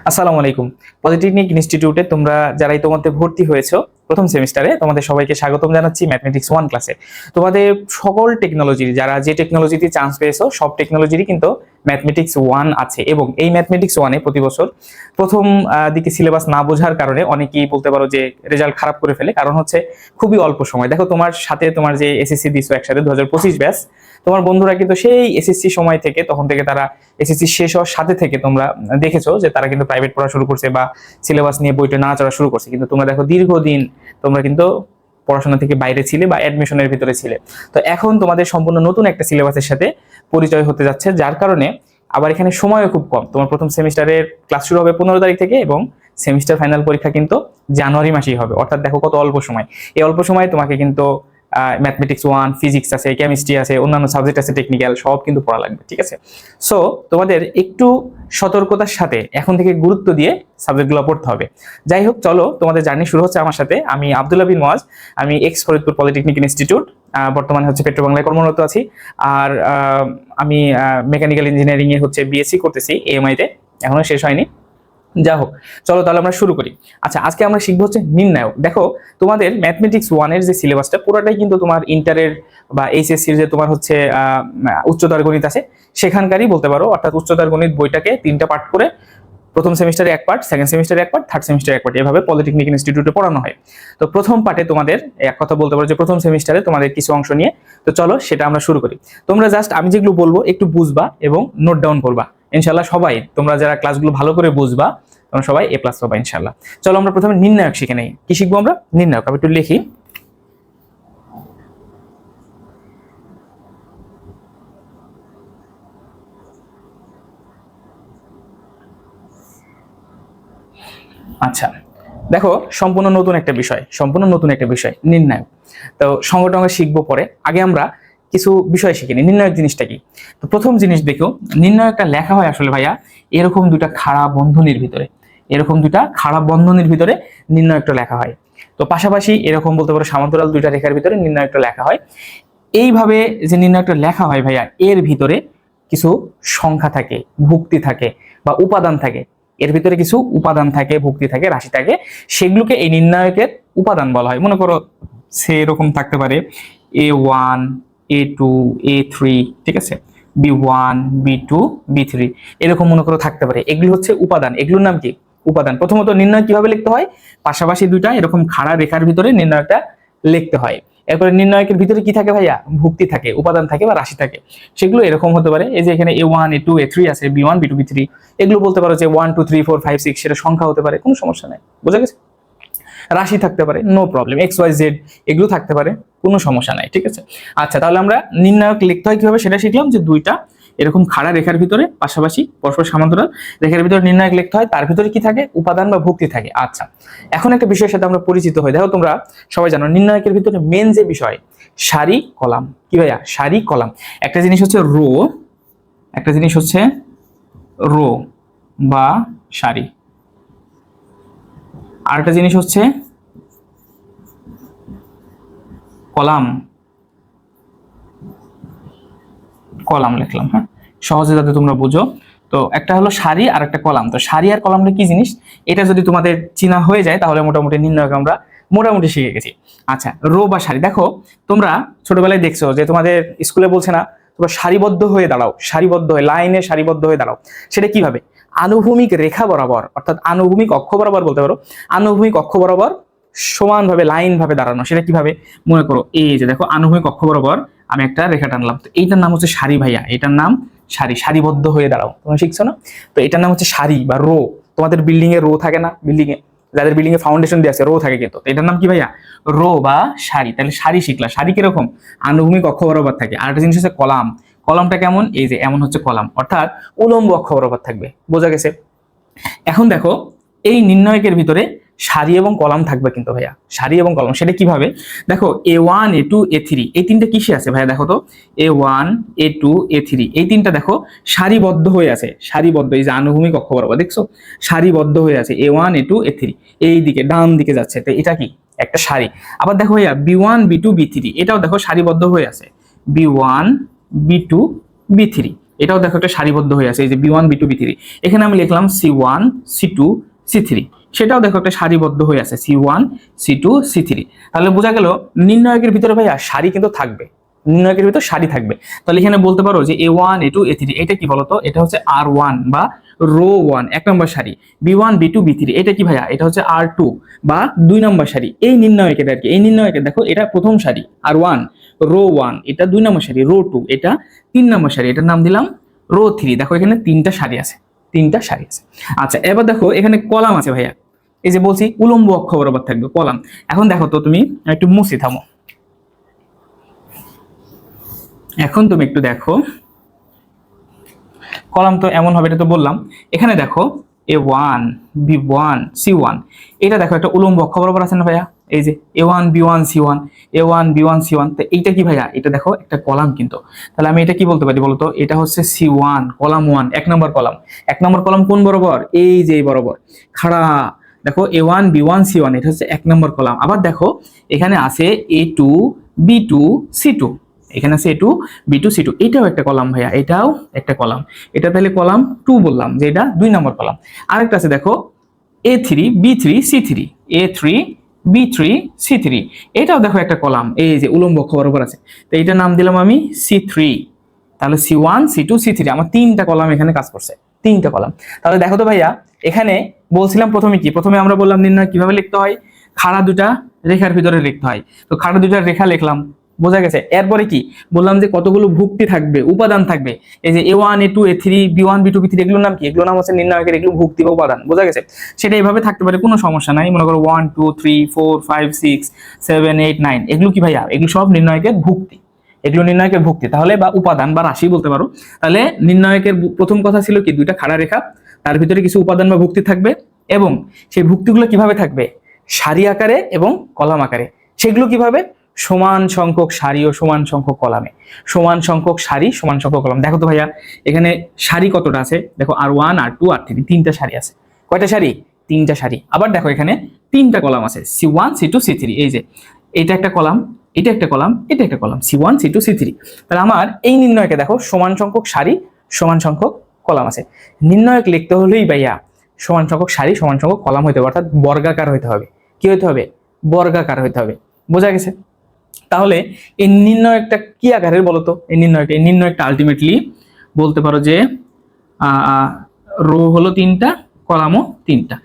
আসসালামু আলাইকুম। পলিটেকনিক ইনস্টিটিউটে তোমরা যারা ইতোমধ্যে ভর্তি হয়েছো প্রথম সেমিস্টারে, তোমাদের সবাইকে স্বাগতম জানাচ্ছি ম্যাথমেটিক্স 1 ক্লাসে। তোমাদের সকল টেকনোলজির, যারা যে টেকনোলজিতে চান্স পেয়েছো সব টেকনোলজিরই কিন্তু ম্যাথমেটিক্স 1 আছে, এবং এই ম্যাথমেটিক্স 1-এ প্রতি বছর প্রথম দিকে সিলেবাস না বোঝার কারণে অনেকেই বলতে পারো যে রেজাল্ট খারাপ করে ফেলে। কারণ হচ্ছে খুবই অল্প সময়। দেখো, তোমার সাথে তোমার যে এসএসসি দিছো একসাথে 2025 ব্যাচ, তোমার বন্ধুরা কিন্তু সেই এসএসসি সময় থেকে, তখন থেকে তারা এসএসসি শেষ হওয়ার সাথে থেকে তোমরা দেখেছো যে তারা কিন্তু প্রাইভেট পড়া শুরু করছে বা সিলেবাস নিয়ে বইটা না চড়া শুরু করছে। কিন্তু তোমরা দেখো, দীর্ঘদিন তোমরা কিন্তু পড়াশোনা থেকে বাইরে ছিলে বা অ্যাডমিশনের ভিতরে ছিলে। তো এখন তোমাদের সম্পূর্ণ নতুন একটা সিলেবাসের সাথে পরিচয় হতে যাচ্ছে, যার কারণে আবার এখানে সময়ও খুব কম। তোমার প্রথম সেমিস্টারের ক্লাস শুরু হবে 15 তারিখ থেকে, এবং সেমিস্টার ফাইনাল পরীক্ষা কিন্তু জানুয়ারি মাসেই হবে। অর্থাৎ দেখো কত অল্প সময়। এই অল্প সময় তোমাকে কিন্তু ম্যাথমেটিক্স 1, ফিজিক্স আছে, কেমিস্ট্রি আছে, অন্যান্য সাবজেক্ট আছে, টেকনিক্যাল, সব কিন্তু পড়া লাগবে। ঠিক আছে? সো তোমাদের একটু সতর্কতার সাথে এখন থেকে গুরুত্ব দিয়ে সাবজেক্টগুলো পড়তে হবে। যাই হোক, চলো তোমাদের জার্নি শুরু হচ্ছে আমার সাথে। আমি আব্দুল্লাহ বিন মুয়াজ, আমি এক্স ফরিদপুর পলিটেকনিক ইনস্টিটিউট, বর্তমানে হচ্ছে পেট্রো বাংলায় কর্মরত আছি। আর আমি মেকানিক্যাল ইঞ্জিনিয়ারিং এ হচ্ছে বিএসসি করতেছি এএমআই তে, এখনো শেষ হয়নি। যা হোক, চলো তাহলে আমরা শুরু করি। আচ্ছা, আজকে আমরা শিখবো হচ্ছে নির্ণায়ক। দেখো, তোমাদের ম্যাথমেটিক্স 1-এর যে সিলেবাসটা পুরোটাই কিন্তু তোমার ইন্টারের বা এইচএসসির যে তোমার হচ্ছে উচ্চতর গণিত আছে সেখানকারই বলতে পারো। অর্থাৎ উচ্চতর গণিত বইটাকে 3টা পার্ট করে, প্রথম সেমিস্টারে 1 পার্ট, সেকেন্ড সেমিস্টারে 1 পার্ট, থার্ড সেমিস্টারে 1 পার্ট, এভাবে পলিটেকনিক ইনস্টিটিউটে পড়ানো হয়। তো প্রথম পার্টে তোমাদের এক কথা বলতে পারো যে প্রথম সেমিস্টারে তোমাদের কিছু অংশ নিয়ে, তো চলো সেটা আমরা শুরু করি। তোমরা জাস্ট আমি যেগুলো বলবো একটু বুঝবা এবং নোট ডাউন করবা। ইনশাআল্লাহ সবাই তোমরা যারা ক্লাসগুলো ভালো করে বুঝবা তোমরা সবাই এ প্লাস পাবা ইনশাআল্লাহ। চলো আমরা প্রথমে নির্ণায়ক শিখে নেই। কি শিখবো আমরা? নির্ণায়ক। আমি একটু লিখি। আচ্ছা, দেখো, সম্পূর্ণ নতুন একটা বিষয় নির্ণায়ক। তো সংগঠন শিখবো পরে, আগে আমরা কিছু বিষয় শিখে নিই। নির্ণায়ক জিনিসটা কি? তো প্রথম জিনিস দেখো, নির্ণায়কটা লেখা হয় আসলে ভাইয়া এরকম দুইটা খাড়া বন্ধনীর ভিতরে, নির্ণায়কটা লেখা হয়। তো পাশাপাশি এরকম বলতে পারো সমান্তরাল দুইটা রেখার ভিতরে নির্ণায়কটা লেখা হয়। এইভাবে যে নির্ণায়কটা লেখা হয় ভাইয়া, এর ভিতরে কিছু সংখ্যা থাকে, ভুক্তি থাকে বা উপাদান থাকে। এর ভিতরে কিছু উপাদান থাকে, ভুক্তি থাকে, রাশি থাকে, সেগুলোকে এই নির্ণায়কের উপাদান বলা হয়। মনে করো সেরকম থাকতে পারে A1, A2, A3, ঠিক আছে, B1, B2, B3, এরকম মনে করো থাকতে পারে। এগুলো হচ্ছে উপাদান। এগুলোর নাম কি? উপাদান। প্রথমত নির্ণয় কিভাবে লিখতে হয়? পাশাপাশি দুইটা এরকম খাড়া রেখার ভিতরে নির্ণয়টা লিখতে হয়। এরপরে নির্ণয়কের ভিতরে কি থাকে ভাইয়া? ভুক্তি থাকে, উপাদান থাকে বা রাশি থাকে। সেগুলো এরকম হতে পারে, এই যে এখানে A1, A2, A3 আছে, B1, B2, B3, এগুলো বলতে পারো যে 1 2 3 4 5 6, সেটা সংখ্যা হতে পারে, কোনো সমস্যা নাই। বুঝা গেছে? রাশি থাকতে পারে, no problem. X Y Z এগুলো থাকতে পারে, কোনো সমস্যা নাই। ঠিক আছে? আচ্ছা, তাহলে আমরা নির্ণায়ক লিখতে হয় কিভাবে সেটা শিখলাম, যে দুইটা এরকম খাড়া রেখার ভিতরে পাশাপাশি পরস্পর সমান্তরাল রেখার ভিতরে নির্ণায়ক লিখতে হয়। তার ভিতরে কি থাকে? উপাদান বা ভুক্তি থাকে। আচ্ছা, এখন একটা বিষয়ের সাথে আমরা পরিচিত হই। দেখো, তোমরা সবাই জানো নির্ণায়কের ভিতরে মেন যে বিষয় সারি কলাম। কি ভাইয়া? সারি কলাম। একটা জিনিস হচ্ছে রো বা সারি, আর একটা জিনিস হচ্ছে কলাম লিখলাম, হ্যাঁ, সহজে যাতে তোমরা বুঝো। তো একটা হলো সারি আর একটা কলাম। তো সারি আর কলামটা কি জিনিস, এটা যদি তোমাদের চিনা হয়ে যায় তাহলে মোটামুটি নির্ণায়ক আমরা মোটামুটি শিখে গেছি। আচ্ছা, রো বা সারি। দেখো, তোমরা ছোটবেলায় দেখছো যে তোমাদের স্কুলে বলছে না, তোমরা সারিবদ্ধ হয়ে দাঁড়াও, লাইনে সারিবদ্ধ হয়ে দাঁড়াও। সেটা কিভাবে? আনুভূমিক রেখা বরাবর, অর্থাৎ আনুভূমিক অক্ষ বরাবর বলতে পারো, আনুভূমিক অক্ষ বরাবর সমানভাবে লাইন ভাবে দাঁড়ানো। সেটা কিভাবে? মনে করো এই যে দেখো, আনুভূমিক অক্ষ বরাবর আমি একটা রেখা টানলাম, তো এইটার নাম হচ্ছে সারি ভাইয়া। এটার নাম সারি। সারিবদ্ধ হয়ে দাঁড়াও, তোমরা শিখছো না? তো এটার নাম হচ্ছে সারি বা রো। তোমাদের বিল্ডিং এ রো থাকে না? যাদের বিল্ডিং এ ফাউন্ডেশন দিয়ে আছে রো থাকে, কিন্তু এটার নাম কি ভাইয়া? রো বা সারি। তাহলে সারি শিখলা। সারি কিরকম? আনুভূমিক অক্ষ বরাবর থাকে। আর একটা জিনিস হচ্ছে কলাম। কলামটা কেমন? এই যে এমন হচ্ছে কলাম, অর্থাৎ উলম্ব অক্ষ বরাবর থাকবে। বোঝা গেছে? এখন দেখো, এই নির্ণায়কের ভিতরে সারি এবং কলাম থাকবে কিন্তু ভাইয়া, সারি এবং কলাম। সেটা কিভাবে? দেখো, A1, A2, A3, এই তিনটা কিসে আছে ভাইয়া? দেখো তো, A1, A2, A3, এই তিনটা দেখো সারিবদ্ধ হয়ে আছে। সারিবদ্ধ, এই যে আনুভূমিক অক্ষ বরাবর দেখছো সারিবদ্ধ হয়ে আছে। A1, A2, A3 এই দিকে ডান দিকে যাচ্ছে। তো এটা কি? একটা সারি। আবার দেখো ভাইয়া B1, B2, B3, এটাও দেখো সারিবদ্ধ হয়ে আছে। B1, B2, B3, এটাও দেখো একটা সারিবদ্ধ হয়ে আছে, এই যে B1 B2 B3, এখানে আমি লিখলাম C1 C2 C3, সেটাও দেখো একটা সারিবদ্ধ হয়ে আছে C1 C2 C3। তাহলে বোঝা গেল নির্ণায়কের ভিতরে ভাইয়া সারি কিন্তু থাকবে, নির্ণায়কের ভিতর সারি থাকবে। তাহলে এখানে বলতে পারো যে A1 A2 A3, এটা কি বলতো, এটা হচ্ছে R1 বা রো 1 এক নম্বর সারি, B1 B2 B3 এটা কি ভাইয়া, এটা হচ্ছে R2 বা 2 নম্বর সারি। এই নির্ণায়কের আর কি, এই নির্ণায়কের দেখো এটা প্রথম সারি R1 রো 1, এটা 2 নম্বর সারি রো 2, এটা 3 নম্বর সারি, এটার নাম দিলাম রো 3। দেখো এখানে তিনটা সারি আছে, তিনটা সারি আছে। আচ্ছা এবার দেখো এখানে কলাম আছে ভাইয়া, এই যে বলছি উলম্ব অক্ষ বরাবর থাকবে কলাম। এখন দেখো তো তুমি একটু মুছি থামো, এখন তুমি একটু দেখো কলাম তো এমন হবে, এটা তো বললাম। এখানে দেখো A1 B1 C1, এটা দেখো একটা উলম্ব অক্ষ বরাবর আছে না ভাইয়া, এই যে A1 B1 C1 A1 B1 C1, তো এইটা কি ভাইয়া, এটা দেখো একটা কলাম কিন্তু। তাহলে আমি এটা কি বলতে পারি বলতো, এটা হচ্ছে C1 কলাম 1 এক নম্বর কলাম। এক নম্বর কলাম কোন বরাবর, এই যে এই বরাবর খাড়া, দেখো A1 B1 C1 এটা হচ্ছে এক নম্বর কলাম। আবার দেখো এখানে আছে A2 B2 C2, এখানে আছে A2 B2 C2, এটাও একটা কলাম ভাইয়া, এটাও একটা কলাম। এটা তাহলে কলাম 2 বললাম যে এটা 2 নম্বর কলাম। আরেকটা আছে দেখো A3 B3 C3, A3 B3 C3, এটাও দেখো একটা কলাম, এই যে উলম্ব অক্ষ বরাবর আছে, তো এটার নাম দিলাম আমি C3। তাহলে C1 C2 C3, আমার তিনটা কলাম এখানে কাজ করছে, তিনটা কলাম। তাহলে দেখো তো ভাইয়া এখানে বলছিলাম প্রথমে কি, প্রথমে আমরা বললাম নির্ণয় কিভাবে লিখতে হয়, খাড়া দুটা রেখার ভিতরে লিখতে হয়। তো খাড়া দুটা রেখা লিখলাম, বোঝা গেছে। এরপরে কি বললাম যে কতগুলো ভুক্তি থাকবে, উপাদান থাকবে, এই যে A1 A2 A3 B1 B2 B3 এগুলোর নাম কি, এগুলোর নাম হচ্ছে নির্ণায়কের, এগুলো ভুক্তি বা উপাদান, বোঝা গেছে। সেটা এইভাবে থাকতে পারে, কোনো সমস্যা নাই। মনে করো 1 2 3 4 5 6 7 8 9, এগুলো কি ভাইয়া, এগুলো সব নির্ণায়কের ভুক্তি, এগুলো নির্ণায়কের ভুক্তি তাহলে, বা উপাদান বা রাশি বলতে পারো। তাহলে নির্ণায়কের প্রথম কথা ছিল কি, দুইটা খাড়া রেখা, তার ভিতরে কিছু উপাদান বা ভুক্তি থাকবে, এবং সেই ভুক্তিগুলো কিভাবে থাকবে, সারি আকারে এবং কলাম আকারে। সেগুলো কিভাবে, সমান সংখ্যক সারি ও সমান সংখ্যক কলামে, সমান সংখ্যক সারি সমান সংখ্যক কলাম। দেখো তো ভাইয়া এখানে সারি কতটা আছে, দেখো R1 R2 R3, তিনটা সারি আছে। কয়টা সারি, তিনটা সারি। আবার দেখো এখানে তিনটা কলাম আছে C1 C2 C3, এই যে এটা একটা কলাম, এটা একটা কলাম, এটা একটা কলাম, C1 C2 C3। তাহলে আমার এই নির্ণয়কে দেখো সমান সংখ্যক সারি সমান সংখ্যক কলাম আছে। নির্ণয়ক লিখতে হলেই ভাইয়া সমান সংখ্যক সারি সমান সংখ্যক কলাম হইতে হবে, অর্থাৎ বর্গাকার হইতে হবে। কি হইতে হবে, বর্গাকার হইতে হবে, বোঝা গেছে। তাহলে এই নির্ণয়কটা কি আকারের বলতো, এই নির্ণয়কটা আলটিমেটলি বলতে পারো যে রো হলো তিনটা, কলামও তিনটা।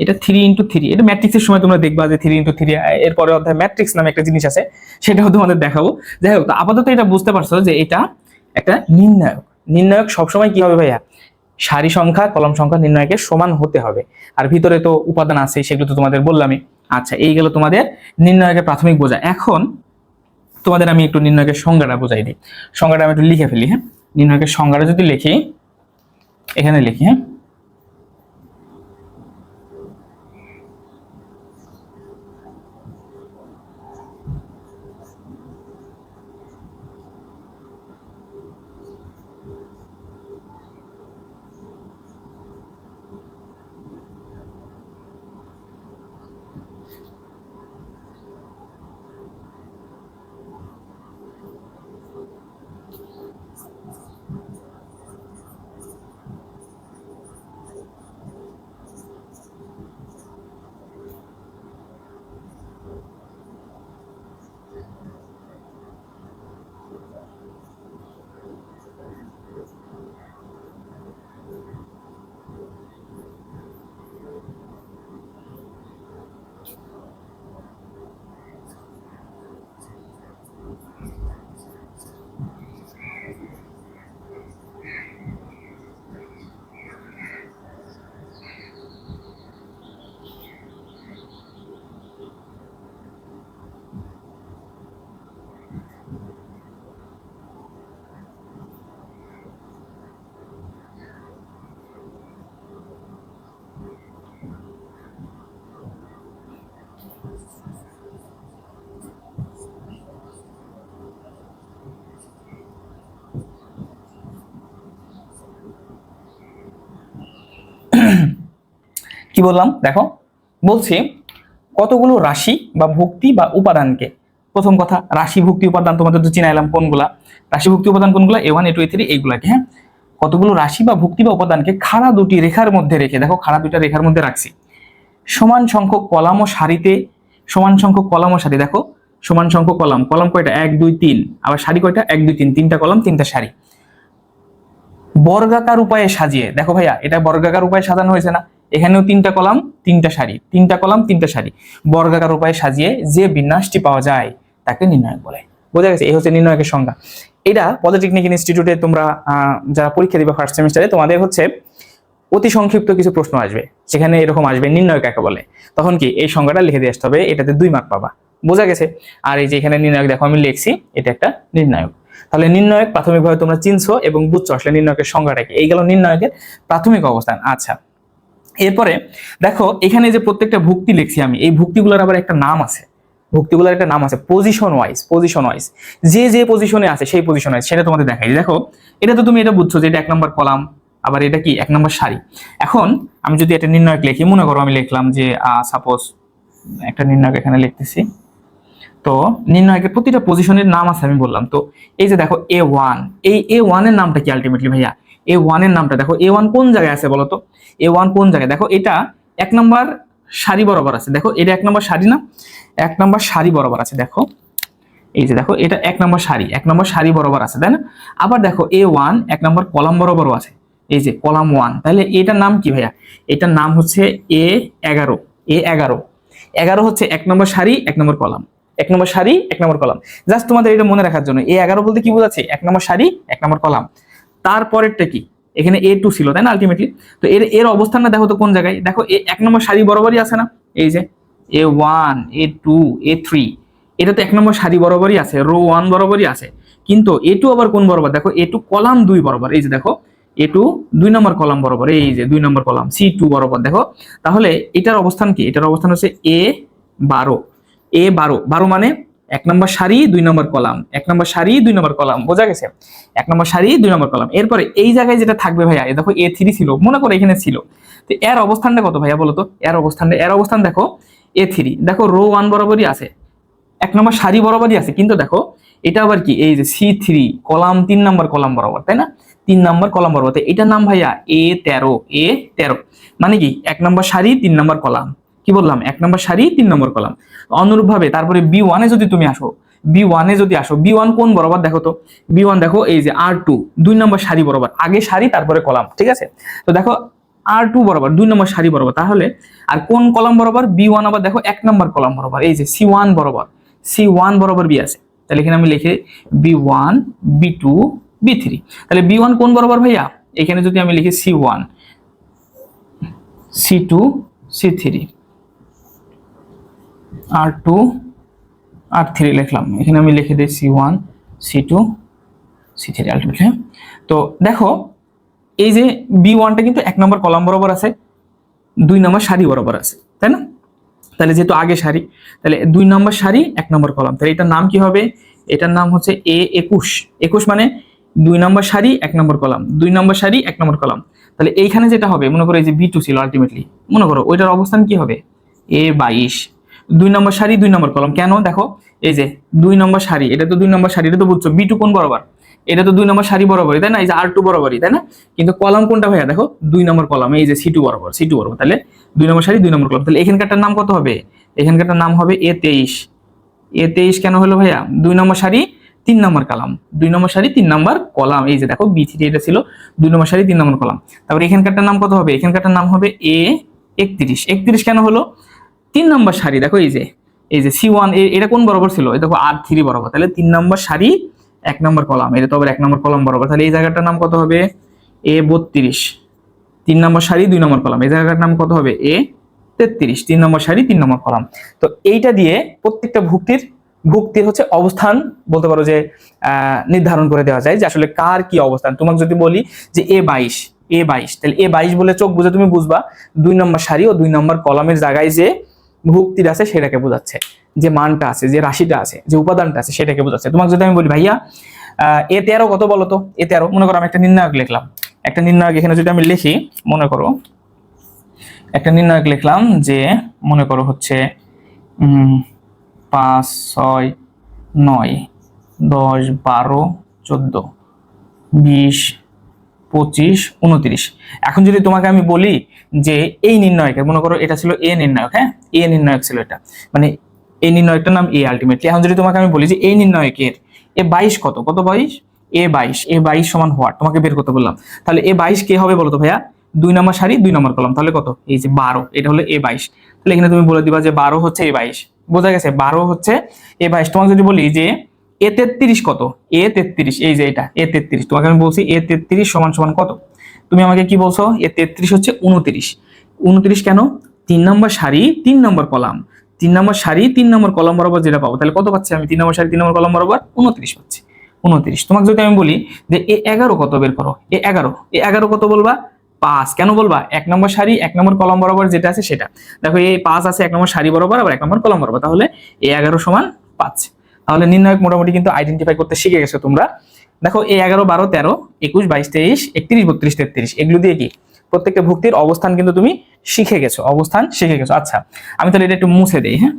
এটা 3x3, এটা ম্যাট্রিক্সের সময় তোমরা দেখবা যে 3x3, এরপরে অধ্যায় ম্যাট্রিক্স নামে একটা জিনিস আছে, সেটাও তোমাদের দেখাবো। যাই হোক, আপাতত এটা বুঝতে পারছো যে এটা একটা নির্ণায়ক। নির্ণায়ক সবসময় কি হবে ভাইয়া, সারি সংখ্যা কলাম সংখ্যা নির্ণায়কের সমান হতে হবে। আর ভিতরে তো উপাদান আছে, সেগুলো তো তোমাদের বললামই। আচ্ছা এই গেল তোমাদের নির্ণায়কের প্রাথমিক বোঝা। এখন তোমাদের আমি একটু নির্ণয়কের সংজ্ঞাটা বোঝাই দিই। সংজ্ঞাটা আমি একটু লিখে ফেলি, হ্যাঁ। নির্ণয়কের সংজ্ঞাটা যদি লিখি, এখানে লিখি, হ্যাঁ। কি বললাম দেখো, বলছি কতগুলো রাশি বা ভুক্তি বা উপাদানকে, প্রথম কথা রাশি ভুক্তি উপাদান তোমাদের তো চিনাইলাম কোনগুলা, রাশি ভুক্তি উপাদান কোনগুলা, A1 A2 A3 এইগুলাকে, হ্যাঁ। কতগুলো রাশি বা ভুক্তি বা উপাদানকে খাড়া দুটি রেখার মধ্যে রেখে, দেখো খাড়া দুইটা রেখার মধ্যে রাখছি, সমান সংখ্যক কলাম ও সারিতে, সমান সংখ্যক কলাম ও সারি, দেখো সমান সংখ্যক কলাম, কলাম কয়টা 1 2 3, আবার সারি কয়টা 1 2 3, তিনটা কলাম তিনটা সারি, বর্গাকার উপায়ে সাজিয়ে, দেখো ভাইয়া এটা বর্গাকার উপায়ে সাজানো হয়েছে না, এখানেও তিনটা কলাম তিনটা সারি, তিনটা কলাম তিনটা সারি, বর্গাকার উপায়ে সাজিয়ে যে বিন্যাসটি পাওয়া যায় তাকে নির্ণায়ক বলে। বোঝা গেছে? এই হচ্ছে নির্ণায়কের সংজ্ঞা। এটা পলিটেকনিক ইনস্টিটিউটে তোমরা যারা পরীক্ষা দিবে ফার্স্ট সেমিস্টারে, তোমাদের হচ্ছে অতি সংক্ষিপ্ত কিছু প্রশ্ন আসবে, সেখানে এরকম আসবে নির্ণায়ক কাকে বলে, তখন কি এই সংজ্ঞাটা লিখে দিয়ে আসতে হবে, এটাতে 2 মার্ক পাবা। বোঝা গেছে? আর এই যে এখানে নির্ণায়ক দেখো আমি লিখছি, এটা একটা নির্ণায়ক। তাহলে নির্ণায়ক প্রাথমিকভাবে তোমরা চিনছো এবং বুঝছো আসলে নির্ণায়কের সংজ্ঞাটা কি। এই গেল নির্ণায়কের প্রাথমিক অবস্থান। আচ্ছা, এরপরে দেখো এখানে যে প্রত্যেকটা ভুক্তি লিখছি আমি, এই ভুক্তিগুলোর আবার একটা নাম আছে, ভুক্তিগুলোর একটা নাম আছে পজিশন ওয়াইজ, পজিশন ওয়াইজ যে যে পজিশনে আছে সেই পজিশন ওয়াইজ সেটা তোমাদের দেখাই। দেখো এটা তো তুমি এটা বুঝছো যে এটা 1 নম্বর কলাম, আবার এটা কি 1 নম্বর সারি। এখন আমি যদি এটা নির্ণায়ক লিখি, মনে করো আমি লিখলাম যে সাপোজ একটা নির্ণায়ক এখানে লিখতেছি, তো নির্ণায়কের প্রতিটা পজিশনের নাম আছে আমি বললাম। তো এই যে দেখো A1, এই A1 এর নামটা কি আলটিমেটলি ভাইয়া? A1 এর নামটা দেখো, A1 কোন জায়গায় আছে বলো তো? A1 কোন জায়গায়? দেখো এটা 1 নম্বর সারি বরাবর আছে, দেখো এটা 1 নম্বর সারি না, 1 নম্বর সারি বরাবর আছে, দেখো এই যে দেখো এটা 1 নম্বর সারি, 1 নম্বর সারি বরাবর আছে, তাই না? আবার দেখো A1 1 নম্বর কলাম বরাবরও আছে, এই যে কলাম 1, তাহলে এটার নাম কি ভাইয়া? এটার নাম হচ্ছে A11, A11, 11 হচ্ছে 1 নম্বর সারি 1 নম্বর কলাম, 1 নম্বর সারি 1 নম্বর কলাম। জাস্ট তোমাদের এটা মনে রাখার জন্য, A11 বলতে কি বোঝাচ্ছে? 1 নম্বর সারি 1 নম্বর কলাম। তারপরেরটা কি? এখানে A2 ছিল, তাই না আলটিমেটলি? তো এর অবস্থানটা দেখো তো কোন জায়গায়? দেখো 1 নম্বর সারি বরাবরই আছে না, এই যে A1 A2 A3, এটা তো 1 নম্বর সারি বরাবরই আছে, রো 1 বরাবরই আছে। কিন্তু A2 আবার কোন বরাবর? দেখো A2 কলাম 2 বরাবর, এই যে দেখো A2 2 নম্বর কলাম বরাবর, এই যে 2 নম্বর কলাম C2 বরাবর। দেখো তাহলে এটার অবস্থান কি? এটার অবস্থান হচ্ছে A12, A12, 12 মানে 1 নম্বর সারি 2 নম্বর কলাম, 1 নম্বর সারি 2 নম্বর কলাম। বোঝা গেছে? 1 নম্বর সারি 2 নম্বর কলাম। এরপরে এই জায়গায় যেটা থাকবে ভাইয়া, এই দেখো A3 ছিল, মনে করো এখানে ছিল, তো এর অবস্থানটা কত ভাইয়া বলো তো? এর অবস্থান দেখো A3, দেখো রো 1 বরাবরই আছে, 1 নম্বর সারি বরাবরই আছে, কিন্তু দেখো এটা আবার কি? এই যে C3 কলাম 3 নম্বর কলাম বরাবর, তাই না? 3 নম্বর কলাম বরাবর, এটার নাম ভাইয়া A13, A13 মানে কি 1 নম্বর সারি 3 নম্বর কলাম। কি বললাম? 1 নম্বর সারি 3 নম্বর কলাম। অনুরূপভাবে তারপরে B1 এ যদি তুমি আসো, B1 কোন বরাবর দেখো তো? B1 দেখো এই যে R2 2 নম্বর সারি বরাবর, আগে সারি তারপরে কলাম, ঠিক আছে? তো দেখো R2 বরাবর 2 নম্বর সারি বরাবর, তাহলে আর কোন কলাম বরাবর? B1 আবার দেখো 1 নম্বর কলাম বরাবর, এই যে C1 বরাবর, C1 বরাবর B আছে। তাহলে এখানে আমি লিখি B1 B2 B3, তাহলে B1 কোন বরাবর ভাইয়া? এখানে যদি আমি লিখি C1 C2 C3 R2 R3 লিখলাম, এখানে আমি লিখে দিই C1 C2 C3 আলটিমেটলি। তো দেখো এই যে B1টা কিন্তু 1 নম্বর কলাম বরাবর আছে, 2 নম্বর সারি বরাবর আছে, তাই না? তাহলে যেহেতু আগে সারি, তাহলে 2 নম্বর সারি 1 নম্বর কলাম, তাহলে এটার নাম কি হবে? এটার নাম হচ্ছে A21, 21 মানে 2 নম্বর সারি 1 নম্বর কলাম, 2 নম্বর সারি 1 নম্বর কলাম। তাহলে এইখানে যেটা হবে, মনে করো এই যে B2 ছিল আলটিমেটলি, মনে করো ওইটার অবস্থান কি হবে? A22, 2 নম্বর সারি 2 নম্বর কলাম। কেন? দেখো এই যে 2 নম্বর সারি, এটা তো 2 নম্বর সারি, এটা তো বুঝছো। B2 কোন বরাবর? এটা তো 2 নম্বর সারি বরাবরই, তাই না? এই যে R2 বরাবরই, তাই না? কিন্তু কলাম কোনটা ভাইয়া? দেখো 2 নম্বর কলাম, এই যে C2 বরাবর, C2 বরাবর, তাহলে 2 নম্বর সারি 2 নম্বর কলাম। তাহলে এখানকারটার নাম কত হবে? এখানকারটার নাম হবে A23, A23 কেন হলো ভাইয়া? 2 নম্বর সারি 3 নম্বর কলাম, 2 নম্বর সারি 3 নম্বর কলাম, এই যে দেখো B3 এটা ছিল 2 নম্বর সারি 3 নম্বর কলাম। তারপর এখানকারটার নাম কত হবে? এখানকারটার নাম হবে A31, 31 কেন হলো? 3 নম্বর সারি, দেখো এই যে C1 এটা কোন বরাবর ছিল? এই দেখো R3 বরাবর, তাহলে 3 নম্বর সারি 1 নম্বর কলাম, এটা তো আবার 1 নম্বর কলাম বরাবর, তাহলে এই জায়গাটার নাম কত হবে? A32, 3 নম্বর সারি 2 নম্বর কলাম, এই জায়গাটার নাম কত হবে? A33, 3 নম্বর সারি 3 নম্বর কলাম। তো এইটা দিয়ে প্রত্যেকটা ভুক্তির হচ্ছে অবস্থান বলতে পারো যে নির্ধারণ করে দেওয়া যায় যে আসলে কার কি অবস্থান। তোমাকে যদি বলি যে A22, তাহলে A22 বলে চোখ বুঝে তুমি বুঝবা 2 নম্বর সারি ও 2 নম্বর কলামের জায়গায় যে ভুক্তির আছে সেটাকে বোঝাচ্ছে, যে মানটা আছে, যে রাশিটা আছে, যে উপাদানটা আছে সেটাকে বোঝাচ্ছে। তোমাকে যদি আমি বলি ভাইয়া A13 কত বলো তো? A13 মনে করো আমি একটা নির্ণায়ক লিখলাম, একটা নির্ণায়ক এখানে যদি আমি লিখি, মনে করো একটা নির্ণায়ক লিখলাম যে মনে করো হচ্ছে 5 6 9 10 12 14 20 25, 29। এখন যদি তোমাকে আমি বলি যে এই নির্ণয়কের, মনে করো এটা ছিল এ নির্ণায়ক, হ্যাঁ এ নির্ণায়ক ছিল এটা, মানে এই নির্ণয়কটার নাম এ আলটিমেটলি। এখন যদি তোমাকে আমি বলি যে এই নির্ণয়কের এ 22 কত, কত 22, এ 22 সমান হোয়াট তোমাকে বের করতে বললাম, তাহলে এ 22 কে হবে বলো তো ভাইয়া? 2 নম্বর সারি 2 নম্বর কলাম, তাহলে কত? এই যে 12, এটা হলো এ 22। তাহলে এখানে তুমি বলে দিবা যে 12 হচ্ছে এ 22, বোঝা গেছে? 12 হচ্ছে এ 22। তোমাকে যদি বলি যে এ 33 কত, এ 33, এই যে এটা এ 33, তোমাকে আমি বলছি এ 33 সমান সমান কত, তুমি আমাকে কি বলছো? এ 33 হচ্ছে 29। 29 কেন? 3 নম্বর সারি 3 নম্বর কলাম, 3 নম্বর সারি 3 নম্বর কলাম বরাবর যেটা পাবো, তাহলে কত পাচ্ছি আমি? 3 নম্বর সারি 3 নম্বর কলাম বরাবর 29 পাচ্ছি। 29। তোমাকে যদি আমি বলি যে এ 11 কত বের করো, এ 11 কত বলবা? 5। কেন বলবা? 1 নম্বর সারি 1 নম্বর কলাম বরাবর যেটা আছে সেটা। দেখো এই 5 আছে 1 নম্বর সারি বরাবর, আবার 1 নম্বর কলাম বরাবর, তাহলে এ 11 সমান 5। তাহলে নির্ণায়ক মোটামুটি কিন্তু আইডেন্টিফাই করতে শিখে গেছো তোমরা। দেখো এই 11, 12, 13, 21, 22, 23, 31, 32, 33 এগুলো দিয়ে কি প্রত্যেকটা ভুক্তির অবস্থান কিন্তু তুমি শিখে গেছো, অবস্থান শিখে গেছো। আচ্ছা আমি তাহলে এটা একটু মুছে দেই, হ্যাঁ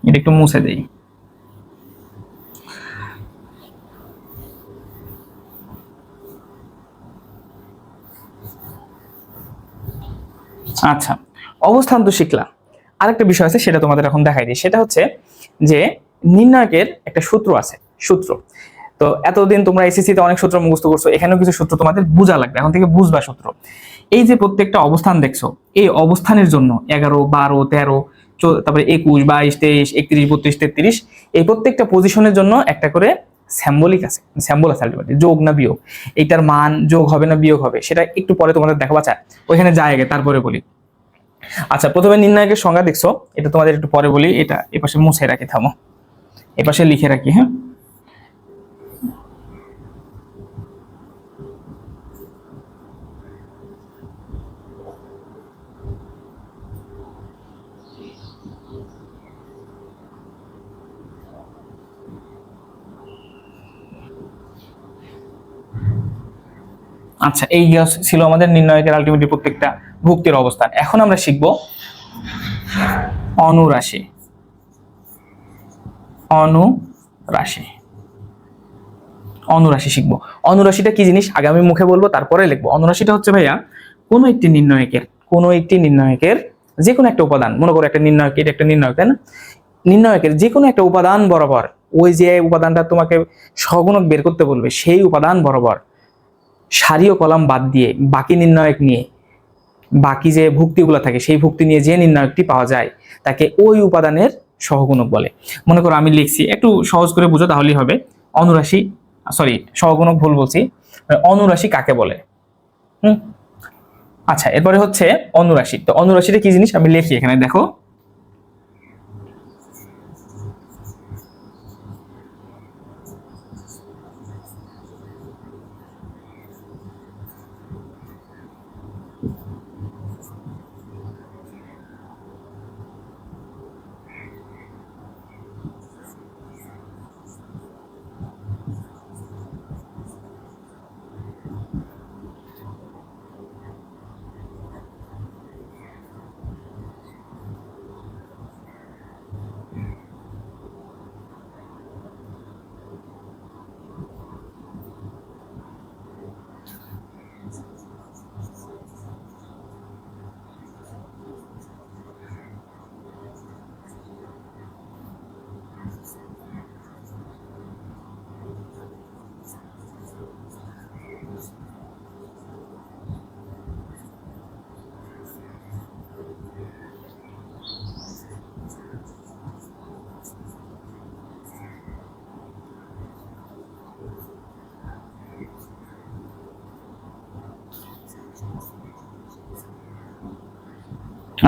এটা একটু মুছে দেই। আচ্ছা অবস্থান তো শিখলাম, আরেকটা বিষয় আছে সেটা তোমাদের এখন দেখাই দিই। সেটা হচ্ছে যে নির্ণায়কের একটা সূত্র আছে, সূত্র। তো এতদিন তোমরা এসএসসি তে অনেক সূত্র মুখস্থ করছো, এখানেও কিছু সূত্র তোমাদের বোঝা লাগবে, এখন থেকে বুঝবা সূত্র। এই যে প্রত্যেকটা অবস্থান দেখছো, এই অবস্থানের জন্য 11, 12, 13, তারপরে 21, 22, 23, 31, 32, 33 এই প্রত্যেকটা পজিশনের জন্য একটা করে স্যাম্বলিক আছে, স্যাম্বল আছে আলটিমেটলি, যোগ না বিয়োগ, এইটার মান যোগ হবে না বিয়োগ হবে সেটা একটু পরে তোমাদের দেখাবো। আচ্ছা ওইখানে যাই আগে তারপরে বলি। আচ্ছা প্রথমে নির্ণায়কের সংজ্ঞা দেখছো, এটা তোমাদের একটু পরে বলি, এটা এপাশে মুছে রাখি, থামো এপাশে লিখে রাখি, হ্যাঁ। আচ্ছা এই ছিল আমাদের নির্ণায়কের আলটিমেটলি প্রত্যেকটা ভুক্তির অবস্থান। এখন আমরা শিখব অনুরাশি। অনুরাশি, অনুরাশি শিখবো। অনুরাশিটা কি জিনিস আগে আমি মুখে বলবো, তারপরে লিখবো। অনুরাশিটা হচ্ছে ভাইয়া কোনো একটি নির্ণায়কের যে কোনো একটা উপাদান, মনে করো একটা নির্ণায়ক, এটা একটা নির্ণায়ক তাই না, নির্ণায়কের যে কোনো একটা উপাদান বরাবর, ওই যে উপাদানটা তোমাকে সহগুণক বের করতে বলবে, সেই উপাদান বরাবর সারি ও কলাম বাদ দিয়ে বাকি নির্ণায়ক নিয়ে, বাকি যে ভুক্তিগুলো থাকে সেই ভুক্তি নিয়ে যে নির্ণায়কটি পাওয়া যায় তাকে ওই উপাদানের সহগুণক বলে। মনে করো আমি লিখছি, একটু সহজ করে বুঝো তাহলেই হবে। অনুরাশি, সরি সহগুণক ভুল বলছি, অনুরাশি কাকে বলে? আচ্ছা এরপরে হচ্ছে অনুরাশি। তো অনুরাশিটা কি জিনিস আমি লিখি এখানে, দেখো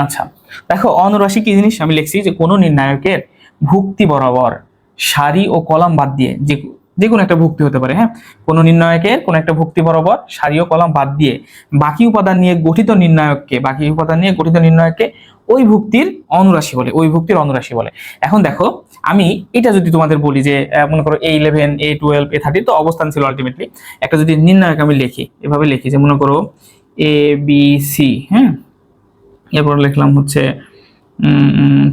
আচ্ছা দেখো অনুরাশি কি জিনিস আমি লিখছি যে কোনো নির্ণায়কের ভুক্তি বরাবর সারি ও কলাম বাদ দিয়ে, যে কোনো একটা ভুক্তি হতে পারে, হ্যাঁ কোনো নির্ণায়কের কোনো একটা ভুক্তি বরাবর সারি ও কলাম বাদ দিয়ে বাকি উপাদান নিয়ে গঠিত নির্ণায়ককে ওই ভুক্তির অনুরাশি বলে, ওই ভুক্তির অনুরাশি বলে। এখন দেখো আমি এটা যদি তোমাদের বলি যে মনে করো A11, A12, A13 তো অবস্থান ছিল আলটিমেটলি, একটা যদি নির্ণায়ক আমি লিখি, এভাবে লিখি যে মনে করো ABC, হ্যাঁ এরপর লিখলাম হচ্ছে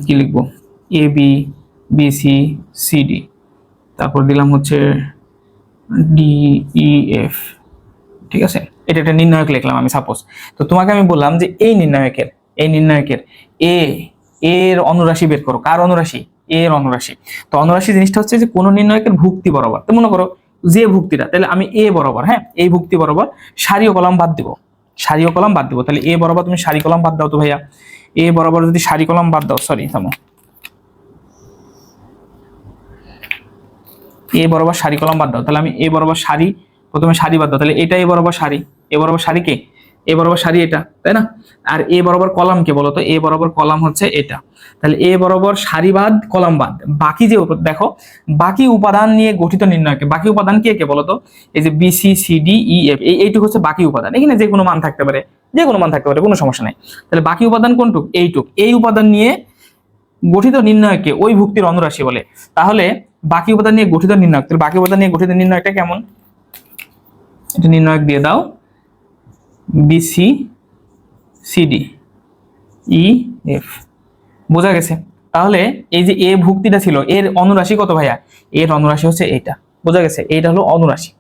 কি লিখবো, AB BC CD, তারপর দিলাম হচ্ছে DEF, ঠিক আছে, এটা একটা নির্ণায়ক লিখলাম আমি সাপোজ। তো তোমাকে আমি বললাম যে এই নির্ণায়কের এ এর অনুরাশি বের করো। কার অনুরাশি? এর অনুরাশি। তো অনুরাশি জিনিসটা হচ্ছে যে কোন নির্ণায়কের ভুক্তি বরাবর। তো মনে করো যে ভুক্তিটা, তাহলে আমি এ বরাবর, হ্যাঁ এই ভুক্তি বরাবর সারি ও কলাম বাদ দিব, সারি ও কলাম বাদ দিব। তাহলে এ বরাবর তুমি সারি কলাম বাদ দাও তো ভাইয়া। এ বরাবর যদি সারি কলাম বাদ দাও, সরি থামো, এ বরাবর সারি কলাম বাদ দাও, তাহলে আমি এ বরাবর সারি, প্রথমে সারি বাদ দাও, তাহলে এটা এ বরাবর সারি, এ বরাবর সারি কে? এ বরাবর সারি এটা, তাই না? আর এ বরাবর কলাম কে বলো তো? এ বরাবর কলাম হচ্ছে এটা। তাহলে এ বরাবর সারি বাদ কলাম বাদ, বাকি যে দেখো বাকি উপাদান নিয়ে গঠিত নির্ণয়কে, বাকি উপাদান কে কে বলো তো? এই যে B C C D E F, এইটুকু হচ্ছে বাকি উপাদান। এখানে যে কোনো মান থাকতে পারে, যে কোনো মান থাকতে পারে, কোনো সমস্যা নাই। তাহলে বাকি উপাদান কোনটুক? এইটুক। এই উপাদান নিয়ে গঠিত নির্ণয়কে ওই ভুক্তির অনুরাশি বলে। তাহলে বাকি উপাদান নিয়ে গঠিত নির্ণয়ক, তাহলে বাকি উপাদান নিয়ে গঠিত নির্ণয়টা কেমন? এটা নির্ণয়ক দিয়ে দাও, বিসি সিডি ই এফ। বোঝা গেছে? তাহলে এই যে এ ভুক্তিটা ছিল, এর অনুরাশি কত ভাইয়া? এর অনুরাশি হচ্ছে এটা। বোঝা গেছে? এইটা হলো অনুরাশি,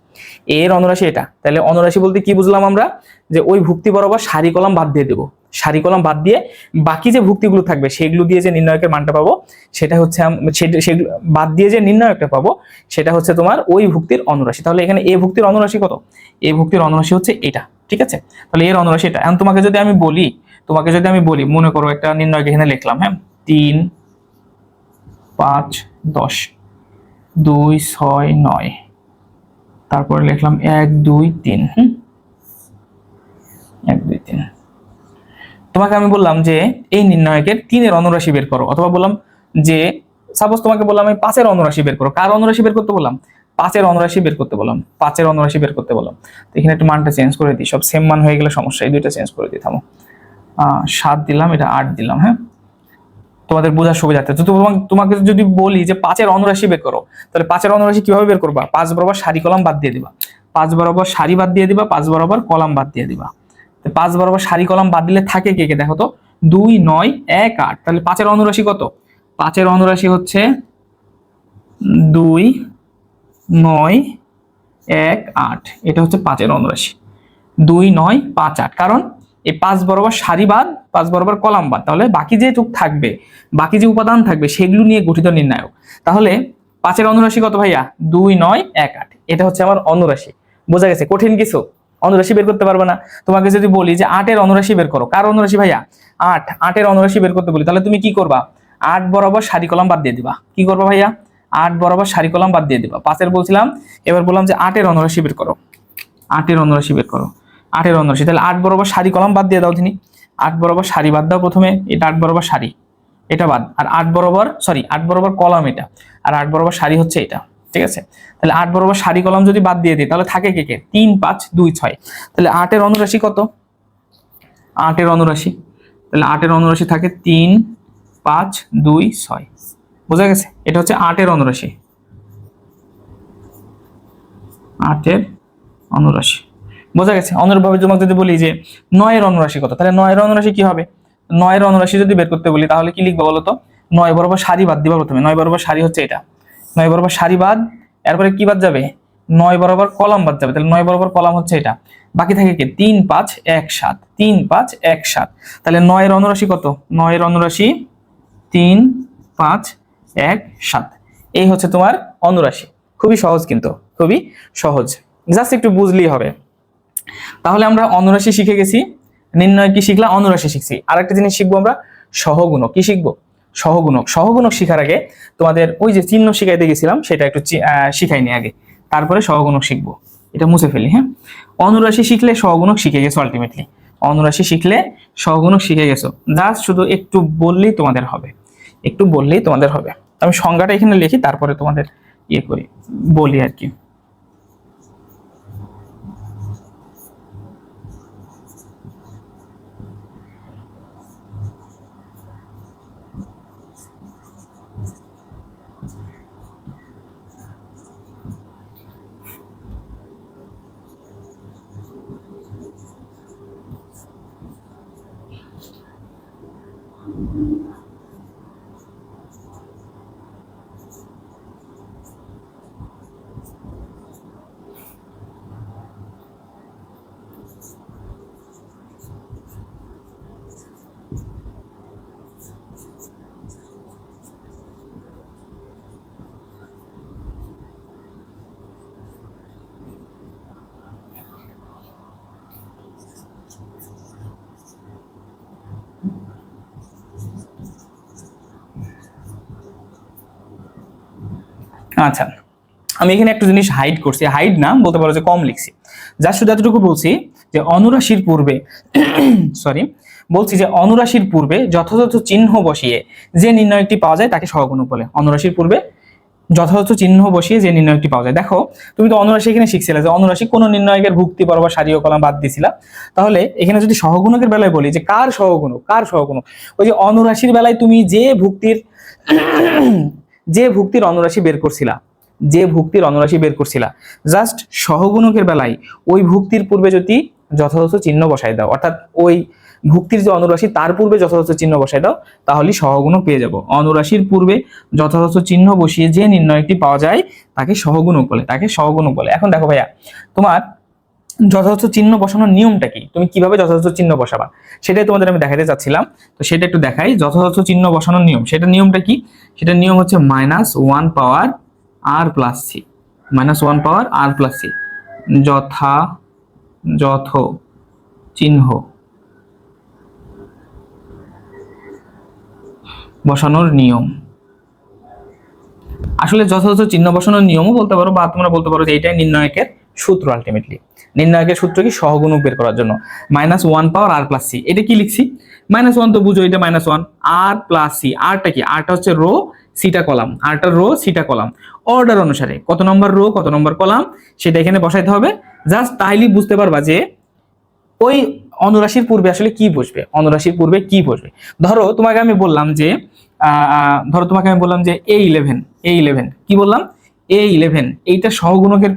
এর অনুরাশি এটা। তাহলে অনুরাশি বলতে কি বুঝলাম আমরা? যে ওই ভুক্তি বরাবর সারি কলাম বাদ দিয়ে দেবো, সারি কলাম বাদ দিয়ে বাকি যে ভুক্তিগুলো থাকবে সেগুলো দিয়ে যে নির্ণয়কের মানটা পাবো সেটা হচ্ছে সেগুলো বাদ দিয়ে যে নির্ণয়কটা পাবো সেটা হচ্ছে তোমার ওই ভুক্তির অনুরাশি। তাহলে এখানে এ ভুক্তির অনুরাশি কত? এ ভুক্তির অনুরাশি হচ্ছে এটা। ঠিক আছে, তাহলে এর অনুরাশি এটা। এখন তোমাকে যদি আমি বলি মনে করো একটা নির্ণয়ক এখানে লিখলাম, হ্যাঁ 3 5 10 2 6 9, তারপরে লিখলাম 1 2 3, 1 2 3। তোমাকে আমি বললাম যে এই নির্ণয়কের 3 এর অনুরাশি বের করো, অথবা বললাম যে সাপোজ তোমাকে বললাম আমি 5 এর অনুরাশি বের করো। কার অনুরাশি বের করতে বললাম? 5 এর অনুরাশি বের করতে বললাম, 5 এর অনুরাশি বের করতে বললাম। তো এখানে একটু মানটা চেঞ্জ করে দিই, সব সেম মান হয়ে গেলে সমস্যা, এই দুইটা চেঞ্জ করে দিই, থামো। 7 দিলাম, এটা 8 দিলাম, হ্যাঁ তোমাদের বোঝার সুবিধার্থে। তো তোমাকে যদি বলি যে 5 এর অনুরাশি বের করো, তাহলে 5 এর অনুরাশি কিভাবে বের করবা? 5 বরাবর সারি কলাম বাদ দিয়ে দিবা, 5 বরাবর সারি বাদ দিয়ে দিবা, 5 বরাবর কলাম বাদ দিয়ে দিবা। 5 বরাবর সারি কলাম বাদ দিলে থাকে কে কে দেখো তো? 2 9 1 8। তাহলে 5 এর অনুরাশি কত? 5 এর অনুরাশি হচ্ছে 2 9 1 8। এটা হচ্ছে 5 এর অনুরাশি, 2 9 5 8। কারণ এই 5 বরাবর সারি বাদ, 5 বরাবর কলাম বাদ, তাহলে বাকি যে টুক থাকবে, বাকি যে উপাদান থাকবে সেগুলো নিয়ে গঠিত নির্ণায়ক। তাহলে 5 এর অনুরাশি কত ভাইয়া? 2 9 1 8। এটা হচ্ছে আমার অনুরাশি। বোঝা গেছে? কঠিন কিছু? অনুরাশি বের করতে পারবে না। তোমাকে যদি বলি যে 8 এর অনুরাশি বের করো, কার অনুরাশি ভাইয়া? 8 এর অনুরাশি বের করতে বলি, তাহলে তুমি কি করবা? 8 বরাবর সারি কলাম বাদ দিয়ে দিবা। কি করবা ভাইয়া? 8 বরাবর সারি কলাম বাদ দিয়ে দিবা। 5 এর বলছিলাম, এবার বললাম যে 8 এর অনুরাশি বের করো, 8 এর অনুরাশি বের করো, 8 এর অনুরাশি। তাহলে 8 বরাবর সারি কলাম বাদ দিয়ে দাও তিনি, 8 বরাবর সারি বাদ দাও প্রথমে, এটা 8 বরাবর সারি, এটা বাদ, আর 8 বরাবর 8 বরাবর কলাম এটা, আর 8 বরাবর সারি হচ্ছে এটা। ঠিক আছে, তাহলে 8 বরাবর সারি কলাম যদি বাদ দিয়ে দিই তাহলে থাকে কে কে? 3 5 2 6। তাহলে 8 এর অনুরাশি কত? 8 এর অনুরাশি, তাহলে 8 এর অনুরাশি থাকে 3 5 2 6। বোঝা গেছে? এটা হচ্ছে 8 এর অনুরাশি, 8 এর অনুরাশি। বোঝা গেছে? অনুরূপভাবে তোমাকে যদি বলি যে 9 এর অনুরাশি কত, তাহলে 9 এর অনুরাশি কি হবে? 9 এর অনুরাশি যদি বের করতে বলি তাহলে কি লিখবো বলো তো? 9 বরাবর সারি বাদ দিবা প্রথমে, 9 বরাবর সারি হচ্ছে এটা, 9 বরাবর সারি বাদ, এরপরে কি বাদ যাবে? 9 বরাবর কলাম বাদ যাবে, তাহলে 9 বরাবর কলাম হচ্ছে এটা। বাকি থাকে কি? 3 5 1 7, 3 5 1 7। তাহলে 9 এর অনুরাশি কত? 9 এর অনুরাশি 3 5 1 7। এই হচ্ছে তোমার অনুরাশি। খুবই সহজ, কিন্তু খুবই সহজ, জাস্ট একটু বুঝলেই হবে। তাহলে আমরা অনুরাশি শিখে গেছি, নির্ণয় কি শিখলাম? অনুরাশি শিখছি। আরেকটা জিনিস শিখবো আমরা, সহগুণক। কি শিখবো? সহগুণক। সহগুণক শিখার আগে তোমাদের ওই যে চিহ্ন শিখাইতে গেছিলাম সেটা একটু শিখাই নি আগে, তারপরে সহগুণক শিখবো। এটা মুছে ফেলি, হ্যাঁ। অনুরাশি শিখলে সহগুণক শিখে গেছো আলটিমেটলি, অনুরাশি শিখলে সহগুণক শিখে গেছো। জাস্ট শুধু একটু বললেই তোমাদের হবে, একটু বললেই তোমাদের হবে। আমি সংজ্ঞাটা এখানে লিখি, তারপরে তোমাদের ইয়ে করি, বলি আর কি। আচ্ছা, আমি এখানে একটা জিনিস হাইড করছি, হাইড না বলতে পারো যে কম লিখছি। যা শুধু এতটুকু বলছি যে অনুরাশির পূর্বে সরি বলছি যে অনুরাশির পূর্বে যথাযথ চিহ্ন বসিয়ে যে নির্ণয়টি পাওয়া যায় তাকে সহগুণক বলে। অনুরাশির পূর্বে যথাযথ চিহ্ন বসিয়ে যে নির্ণয়টি পাওয়া যায়। দেখো তুমি তো অনুরাশি এখানে শিখছিলে যে অনুরাশি কোন নির্ণয়কের ভুক্তি পর্ব সারি ও কলাম বাদ দিছিলা, তাহলে এখানে যদি সহগুণকের বেলায় বলি যে কার সহগুণক, কার সহগুণক, ওই যে অনুরাশির বেলায় তুমি যে ভুক্তির যে ভুক্তির অনুরাশি বের করছিলা, যে ভুক্তির অনুরাশি বের করছিলা, জাস্ট সহগুণকের বেলায় ওই ভুক্তির পূর্বে যদি যথাযথ চিহ্ন বসাই দাও, অর্থাৎ ওই ভুক্তির যে অনুরাশি তার পূর্বে যথাযথ চিহ্ন বসাই দাও, তাহলে সহগুণক পেয়ে যাব। অনুরাশির পূর্বে যথাযথ চিহ্ন বসিয়ে যে নির্ণয়টি পাওয়া যায় তাকে সহগুণক বলে, তাকে সহগুণক বলে। এখন দেখো ভাইয়া, তোমার যথাযথ চিহ্ন বসানোর নিয়মটা কি, তুমি কিভাবে যথাযথ চিহ্ন বসাবা সেটাই তোমাদের আমি দেখাতে চাচ্ছিলাম। তো সেটা একটু দেখাই, যথাযথ চিহ্ন বসানোর নিয়ম। সেটা নিয়মটা কি? সেটা নিয়ম হচ্ছে -1 পাওয়ার আর প্লাস সি, -1 পাওয়ার আর প্লাস সি, যথাযথ চিহ্ন বসানোর নিয়ম। আসলে যথাযথ চিহ্ন বসানোর নিয়মও বলতে পারো, বা তোমরা বলতে পারো যে এটাই নির্ণায়কের সূত্র। আলটিমেটলি নির্ণায়কের সূত্র কি? সহগুণক বের করার জন্য -1 পাওয়ার আর প্লাস সি। এটা কি লিখছি? -1 তো বুঝো, এটা -1 আর প্লাস সি। আরটা কি? আরটা হচ্ছে রো, সিটা কলাম। আরটা রো, সিটা কলাম, অর্ডার অনুসারে কত নম্বর রো কত নম্বর কলাম সেটা এখানে বসাইতে হবে। জাস্ট তাইলেই বুঝতে পারবা যে ওই অনুরাশির পূর্বে আসলে কি বসবে, অনুরাশির পূর্বে কি বসবে। ধরো তোমাকে আমি বললাম যে A11 কি বললাম? A11 এইটা সহগুণকের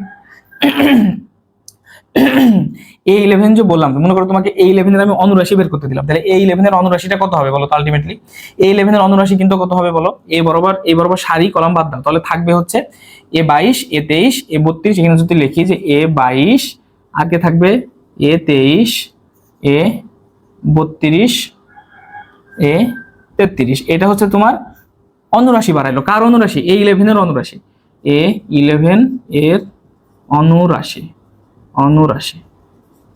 A11 যে বললাম, মনে করো তোমাকে A11 এর আমি অনুরাশি বের করতে দিলাম, তাহলে A11 এর অনুরাশিটা কত হবে বলো তো? আলটিমেটলি A11 এর অনুরাশি কিন্তু কত হবে বলো? এ বরাবর সারি কলাম বাদ দাও, তাহলে থাকবে হচ্ছে A22 A23 A32। এখানে যদি লিখি যে A22, আগে থাকবে A23 A32 A33, এটা হচ্ছে তোমার অনুরাশি বাড়াইলো। কার অনুরাশি? A11 এর অনুরাশি, A11 এর অনুরাশি।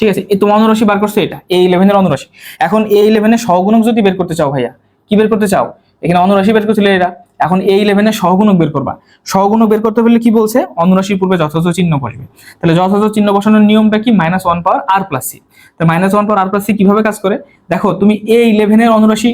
ঠিক আছে, এই তোমার অনুরাশি বার করছো, এটা A11 এর অনুরাশি। এখন A11 এর সহগুণক যদি বের করতে চাও ভাইয়া, কি বের করতে চাও? এখানে অনুরাশি বের করছিলে এটা, এখন A11 এর সহগুণক বের করবা। সহগুণক বের করতে হলে কি বলছে? অনুরাশির পূর্বে যথাযথ চিহ্ন বসবে। তাহলে যথাযথ চিহ্ন বসানোর নিয়মটা কি? -1 পাওয়ার আর প্লাস সি। তো -1 পাওয়ার আর প্লাস সি কিভাবে কাজ করে দেখো, তুমি A11 এর অনুরাশি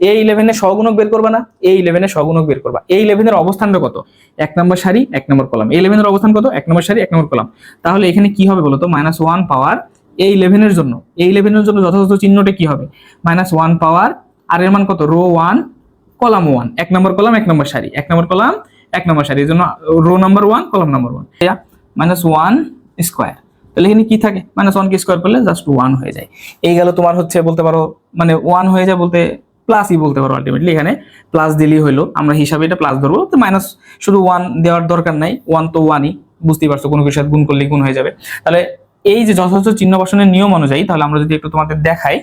A11 এর সহগুণক বের করবা না, A11 এর সহগুণক বের করবা। A11 এর অবস্থানটা কত? 1 নম্বর সারি 1 নম্বর কলাম। A11 এর অবস্থান কত? 1 নম্বর সারি 1 নম্বর কলাম। তাহলে এখানে কি হবে বলো তো? -1 পাওয়ার A11 এর জন্য, A11 এর জন্য যথাযথ চিহ্নটা কি হবে? -1 পাওয়ার আর এর মান কত? রো 1 কলাম 1, 1 নম্বর কলাম 1 নম্বর সারি 1 নম্বর কলাম 1 নম্বর সারি, এর জন্য rho number 1 column number 1, -1 square. তাহলে এখানে কি থাকে? -1 কে স্কয়ার করলে জাস্ট 1 হয়ে যায়। এই গেল তোমার হচ্ছে বলতে পারো, মানে 1 হয়ে যায় বলতে প্লাসই বলতে পারো। আলটিমেটলি এখানে প্লাস দিলেই হলো, আমরা হিসাবে এটা প্লাস ধরবো। তো মাইনাস শুধু 1 দেওয়ার দরকার নাই, 1 তো 1ই, বুঝতেই পারছো, কোনো কিছুর সাথে গুণ করলে গুণ হয়ে যাবে। তাহলে এই যে যথাযথ চিহ্ন বসানোর নিয়ম অনুযায়ী, তাহলে আমরা যদি একটু তোমাদের দেখাই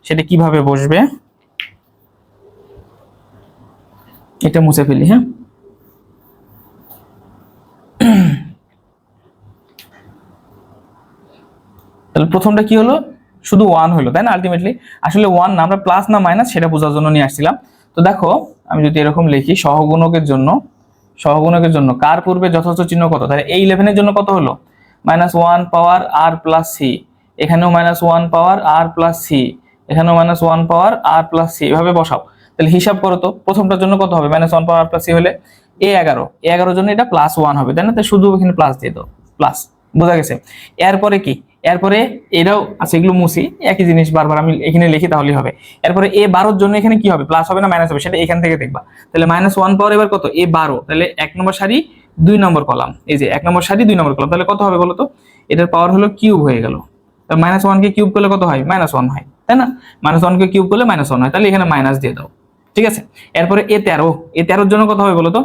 সেটা কিভাবে বসবে, এটা মুছে ফেলি। হ্যাঁ, তাহলে প্রথমটা কি হলো? শুধু 1 হলো, তাই না? আলটিমেটলি আসলে 1 না, আমরা প্লাস না মাইনাস সেটা বোঝার জন্য নিয়ে আসছিলাম। তো দেখো আমি যদি এরকম লিখি, সহগুণকের জন্য কার পূর্বে যথাযথ চিহ্ন কত? তাহলে A11 এর জন্য কত হলো? -1 পাওয়ার আর প্লাস সি, এখানেও -1 পাওয়ার আর প্লাস সি, এখানেও -1 পাওয়ার আর প্লাস সি, এভাবে বসাও। তাহলে হিসাব করো তো, প্রথমটার জন্য কত হবে? -1 পাওয়ার আর প্লাস সি হলে A11 জন্য এটা +1 হবে, তাই না? তাই শুধু এখানে প্লাস দিয়ে দাও, প্লাস। বোঝা গেছে? এরপরে কি? এরপরে এটাও আছে, এগুলো মুছি, একই জিনিস বারবার আমি এখানে লিখি তাহলেই হবে। এরপরে A12 জন্য এখানে কি হবে? প্লাস হবে না মাইনাস হবে, সেটা এখান থেকে দেখবা। তাহলে -1 পাওয়ার এবার কত? A12, তাহলে 1 নম্বর সারি 2 নম্বর কলাম, এই যে 1 নম্বর সারি 2 নম্বর কলাম, তাহলে কত হবে বলো তো? এটার পাওয়ার হলো কিউব হয়ে গেল। -1 কে কিউব করলে কত হয়? -1 হয়, তাই না? -1 কে কিউব করলে -1 হয়, তাহলে এখানে মাইনাস দিয়ে দাও। ঠিক আছে, এরপরে A13 জন্য কত হবে বলো তো?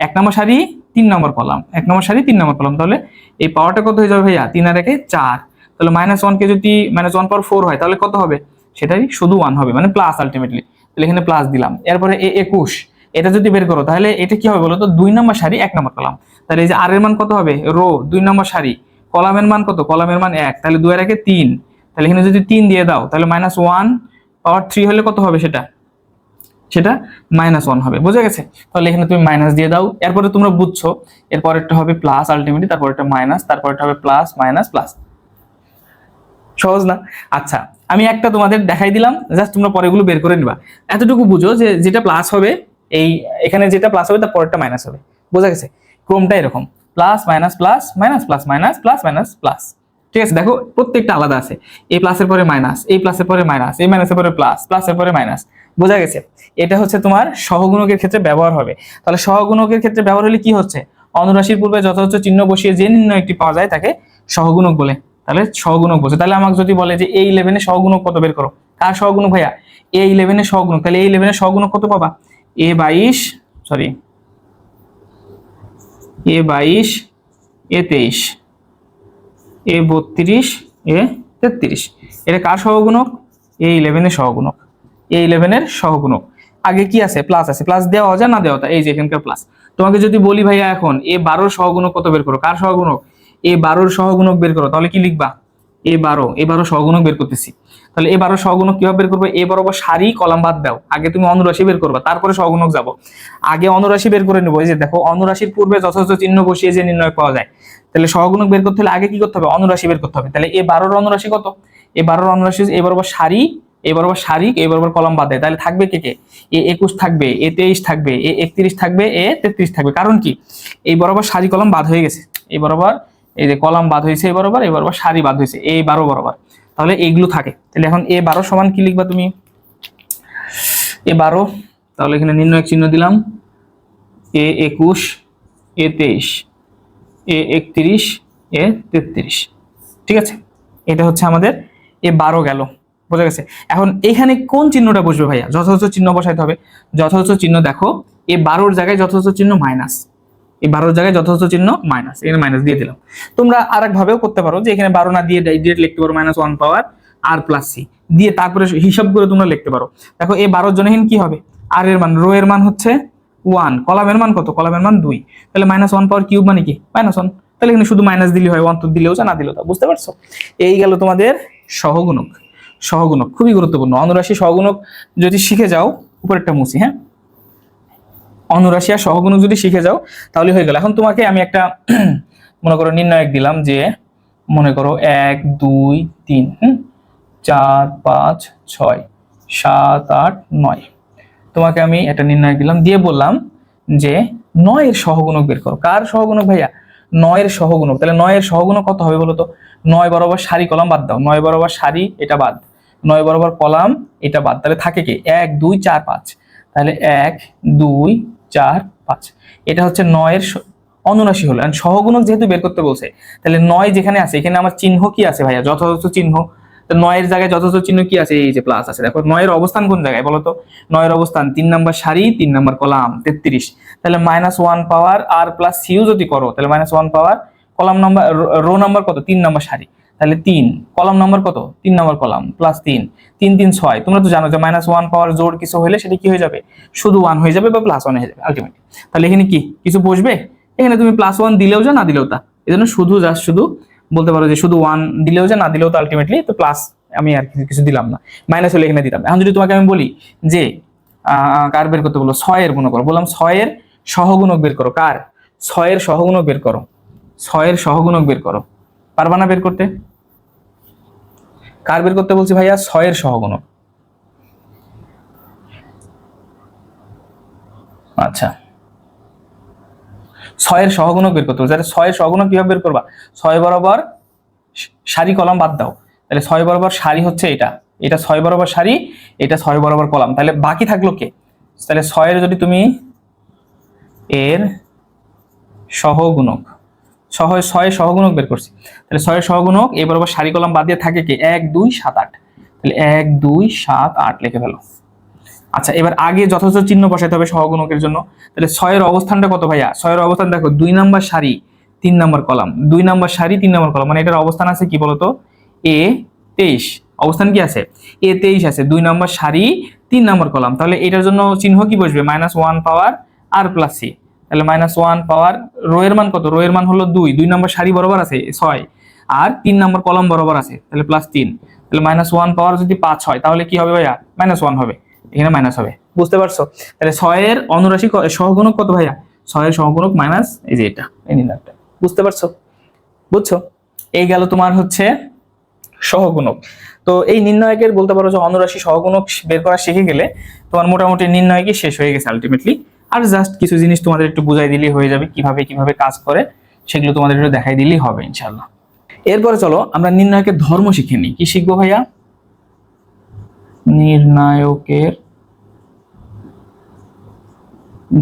1 নম্বর সারি 3 নম্বর কলাম, 1 নম্বর সারি 3 নম্বর কলাম, তাহলে এই পাওয়ারটা কত হয়ে যাবে ভাইয়া? 3 আর 1 4, তাহলে -1 কে যদি -1 পাওয়ার 4 হয় তাহলে কত হবে? সেটাই শুধু 1 হবে, মানে প্লাস আলটিমেটলি। তাহলে এখানে প্লাস দিলাম। এরপরে A21, এটা যদি বের করো তাহলে এটা কি হবে বলো তো? 2 নম্বর সারি 1 নম্বর কলাম, তাহলে এই যে আর এর মান কত হবে? রো 2 নম্বর সারি, কলামের মান কত? কলামের মান 1, তাহলে 2 আর 1 3, তাহলে এখানে যদি 3 দিয়ে দাও তাহলে -1 পাওয়ার 3 হলে কত হবে? সেটা সেটা -1 হবে, বোঝা গেছে? তাহলে এখানে তুমি মাইনাস দিয়ে দাও, এরপরে তোমরা বুঝছো এরপরেরটা হবে প্লাস আলটিমেটলি, তারপরেরটা মাইনাস, তারপরেরটা হবে প্লাস মাইনাস প্লাস। সহজ না? আচ্ছা আমি একটা তোমাদের দেখাই দিলাম, জাস্ট তোমরা পরেগুলো বের করে নিবা। এতটুকু বুঝো যে যেটা প্লাস হবে এই এখানে যেটা প্লাস হবে তার পরেরটা মাইনাস হবে, বোঝা গেছে? ক্রমটা এরকম plus minus plus minus plus minus plus minus plus, ঠিক আছে? দেখো প্রত্যেকটা আলাদা আছে, এই প্লাসের পরে মাইনাস, এই প্লাসের পরে মাইনাস, এই মাইনাসের পরে প্লাস, প্লাসের পরে মাইনাস, বোঝা গেছে? এটা হচ্ছে তোমার সহগুণকের ক্ষেত্রে ব্যবহার হবে। তাহলে সহগুণকের ক্ষেত্রে ব্যবহার হলে কি হচ্ছে, অনুরাশির পূর্বে যথাযথ চিহ্ন বসিয়ে যে নির্ণয় একটি পাওয়া যায় তাকে সহগুণক বলে। তাহলে সহগুণক বলছে, তাহলে আমাকে যদি বলে যে A11 এর সহগুণক কত বের করো, কার সহগুণক ভাইয়া? A11 এর সহগুণক, তাহলে A11 এর সহগুণক কত পাবা? A22 sorry A22 A23 A32 A33, এটা কার সহগুণক? A11 এর সহগুণক, A11 এর সহগুণক। আগে কি আছে? প্লাস আছে, প্লাস দেওয়া যায় না দেওয়া, এই যে এখানকার প্লাস। তোমাকে যদি বলি ভাইয়া এখন A12 এর সহগুণক কত বের করো, কার সহগুণক? A12 এর সহগুণক বের করো, তাহলে কি লিখবা? A12 সহগুণক বের করতেছি। তাহলে A12 সহগুণক কিভাবে বের করবে? A বরাবর সারি কলাম বাদ দাও, আগে তুমি অনুরাশি বের করবা তারপরে সহগুণক যাব। আগে অনুরাশি বের করে নেবো, এই যে দেখো অনুরাশির পূর্বে যথাযথ চিহ্ন বসিয়ে যে নির্ণয় পাওয়া যায়। তাহলে সহগুণক বের করতে হলে আগে কি করতে হবে? অনুরাশি বের করতে হবে। তাহলে A12 এর অনুরাশি কত? A12 এর অনুরাশি A বরাবর সারি, A বরাবর সারি, A বরাবর কলাম বাদ দেয়, তাহলে থাকবে কে কে? A21 থাকবে, A23 থাকবে, A31 থাকবে, A33 থাকবে। কারণ কি? এই বরাবর সারি কলাম বাদ হয়ে গেছে, এই বরাবর এই যে কলাম বাদ হয়েছে, এই বরাবর সারি বাদ হয়েছে A12 বরাবর, তাহলে এইগুলো থাকে। তাহলে এখন A12 সমান কি লিখবা তুমি? A12, তাহলে এখানে নির্ণয় চিহ্ন দিলাম, A21 A23 A31 A33, ঠিক আছে? এটা হচ্ছে আমাদের A12 গেল, বোঝা গেছে? এখন এখানে কোন চিহ্নটা বসবে ভাইয়া? যথাযথ চিহ্ন বসাইতে হবে। যথাযথ চিহ্ন দেখো A12 জায়গায় যথাযথ চিহ্ন মাইনাস, এই 12 জায়গায় যথাযথ চিহ্ন মাইনাস, এখানে মাইনাস দিয়ে দিলাম। তোমরা আরেক ভাবেও করতে পারো যে এখানে 12 না দিয়ে ডাইরেক্ট লিখতে পারো -1 পাওয়ার আর প্লাস সি দিয়ে তারপরে হিসাব করে তোমরা লিখতে পারো। দেখো এই 12 জন্য কি হবে? আর এর মান, রো এর মান হচ্ছে 1, কলামের মান কত? কলামের মান 2, তাহলে -1 পাওয়ার কিউব মানে কি? -1, তাহলে এখানে শুধু মাইনাস দিলে হয়, 1 তো দিলেও যা না দিলেও তা, বুঝতে পারছো? এই গেল তোমাদের সহগুণক। সহগুণক খুবই গুরুত্বপূর্ণ, অনুরাশি সহগুণক যদি শিখে যাও, উপরেরটা মুছি, হ্যাঁ, অনুরাশি আর সহগুণক যদি শিখে যাও তাহলে হয়ে গেল। এখন তোমাকে আমি একটা মনে করো নির্ণায়ক দিলাম, যে মনে করো 1 2 3 4 5 6 7 8 9, তোমাকে আমি একটা নির্ণায়ক দিলাম, দিয়ে বললাম যে 9 এর সহগুণক বের করো। কার সহগুণক ভাইয়া? 9 এর সহগুণক। তাহলে 9 এর সহগুণক কত হবে বলো তো? 9 বরাবর সারি কলাম বাদ দাও, 9 বরাবর সারি এটা বাদ, 9 বরাবর কলাম এটা বাদ, তাহলে থাকে কি? 1 2 4 5, তাহলে 1 2 4 5, এটা হচ্ছে 9 এর অনুরাশি হলো। আর সহগুণক যেহেতু বের করতে বলছে, তাহলে 9 যেখানে আছে এখানে আমার চিহ্ন কি আছে ভাইয়া? যথাযথ চিহ্ন। তো 9 এর জায়গায় যথাযথ চিহ্ন কি আছে? এই যে প্লাস আছে। দেখো 9 এর অবস্থান কোন জায়গায় বলো তো? 9 এর অবস্থান 3 নাম্বার সারি 3 নাম্বার কলাম 33, তাহলে -1 পাওয়ার আর প্লাস সিউ যদি করো তাহলে -1 পাওয়ার কলাম নাম্বার, রো নাম্বার কত? 3 নাম্বার সারি, তাহলে 3, কলাম নাম্বার কত? 3 নাম্বার কলাম, প্লাস 3 3 3 6। তোমরা তো জানো যে -1 পাওয়ার জোড় কিছু হলে সেটা কি হয়ে যাবে? শুধু 1 হয়ে যাবে বা +1 হয়ে যাবে আলটিমেটলি। তাহলে এখানে কি কিছু বসবে? এখানে তুমি +1 দিলেও যা না দিলেও তা, এজন্য শুধু জাস্ট শুধু বলতে পারো যে শুধু 1 দিলেও যা না দিলেও তো আলটিমেটলি তো প্লাস, আমি আর কিছু দিলাম না, মাইনাস হলে এখানে দিলাম। এখন যদি তোমাকে আমি বলি যে কার বের করতে বলো? 6 এর মনে করো, বললাম 6 এর সহগুণক বের করো। কার? 6 এর সহগুণক বের করো, 6 এর সহগুণক বের করো। পারবা না বের করতে? কার বের করতে বলছি ভাইয়া? 6 এর সহগুণক। আচ্ছা 6 এর সহগুণক বের করতে বলছি, তাহলে 6 এর সহগুণক কিভাবে বের করবা? 6 বরাবর সারি কলাম বাদ দাও, তাহলে 6 বরাবর সারি হচ্ছে এটা, এটা 6 বরাবর সারি, এটা 6 বরাবর কলাম, তাহলে বাকি থাকলো কে? তাহলে 6 এর যদি তুমি এর সহগুণক, 6 এর সহগুণক বের করছি, তাহলে 6 এর সহগুণক এ বরাবর সারি কলাম বাদ দিয়ে থাকে কি? 1 2 7 8, তাহলে 1 2 7 8 লিখে ফেলো। আচ্ছা এবার আগে যথাযথ চিহ্ন বসাইতে হবে সহগুণকের জন্য। তাহলে 6 এর অবস্থানটা কত ভাইয়া? 6 এর অবস্থান দেখো 2 নাম্বার সারি 3 নাম্বার কলাম, 2 নাম্বার সারি 3 নাম্বার কলাম, মানে এটার অবস্থান আছে কি বলতো? A23, অবস্থান কি আছে? A23 আছে, 2 নাম্বার সারি 3 নাম্বার কলাম, তাহলে এটার জন্য চিহ্ন কি বসবে? -1 পাওয়ার আর প্লাস সি, তাহলে -1 পাওয়ার, রো এর মান কত? রো এর মান হলো 2, 2 নাম্বার সারি বরাবর আছে 6 আর 3 নাম্বার কলাম বরাবর আছে, তাহলে +3, তাহলে -1 পাওয়ার যদি 5 হয় তাহলে কি হবে ভাইয়া? -1 হবে, এখানে মাইনাস হবে, বুঝতে পারছো? তাহলে 6 এর অনুরাশি সহগুণক কত ভাইয়া? 6 এর সহগুণক মাইনাস এই যে এটা, এই নির্ণয়টা। বুঝতে পারছো? বুঝছো? এই গেল তোমার হচ্ছে সহগুণক। তো এই নির্ণয়কের বলতে পারো যে অনুরাশি সহগুণক বের করা শিখে গেলে তোমার মোটামুটি নির্ণয় কি শেষ হয়ে গেছে আলটিমেটলি। আর জাস্ট কিছু জিনিস তোমাদের একটু বুঝাই দিলেই হয়ে যাবে, কিভাবে কিভাবে কাজ করে সেগুলো তোমাদের একটু দেখাই দিলেই হবে ইনশাআল্লাহ। এরপরে চলো আমরা নির্ণায়কের ধর্ম শিখে নিই। কি শিখবো ভাইয়া? নির্ণায়কের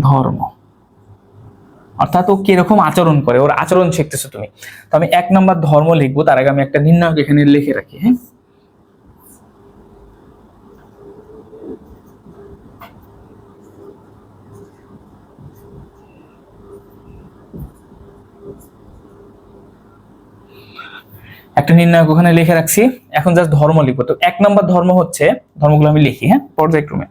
ধর্ম, অর্থাৎ ও কিরকম আচরণ করে, ওর আচরণ শিখতেছো তুমি। তো আমি 1 নাম্বার ধর্ম লিখবো, তার আগে আমি একটা নির্ণায়ক এখানে লিখে রাখি। হ্যাঁ, একটা নির্ণায়ক ওখানে লিখে রাখছি। এখন জাস্ট ধর্ম লিখবো। তো 1 নাম্বার ধর্ম হচ্ছে, ধর্মগুলো আমি লিখি হ্যাঁ পর্যায়ক্রমে।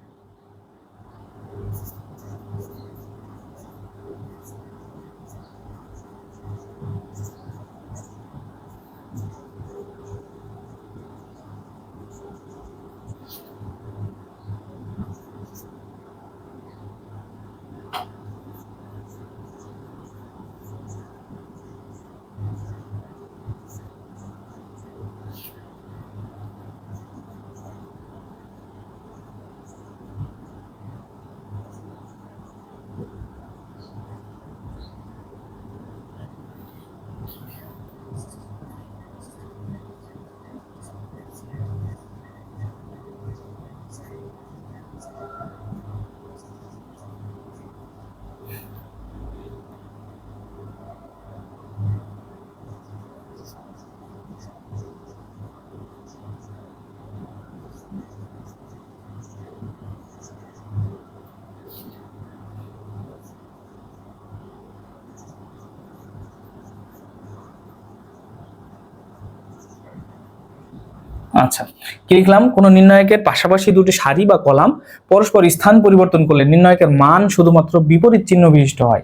আচ্ছা, কি লিখলাম? কোন নির্ণায়কের পাশাপাশি দুটি সারি বা কলাম পরস্পর স্থান পরিবর্তন করলে নির্ণায়কের মান শুধুমাত্র বিপরীত চিহ্ন বিশিষ্ট হয়।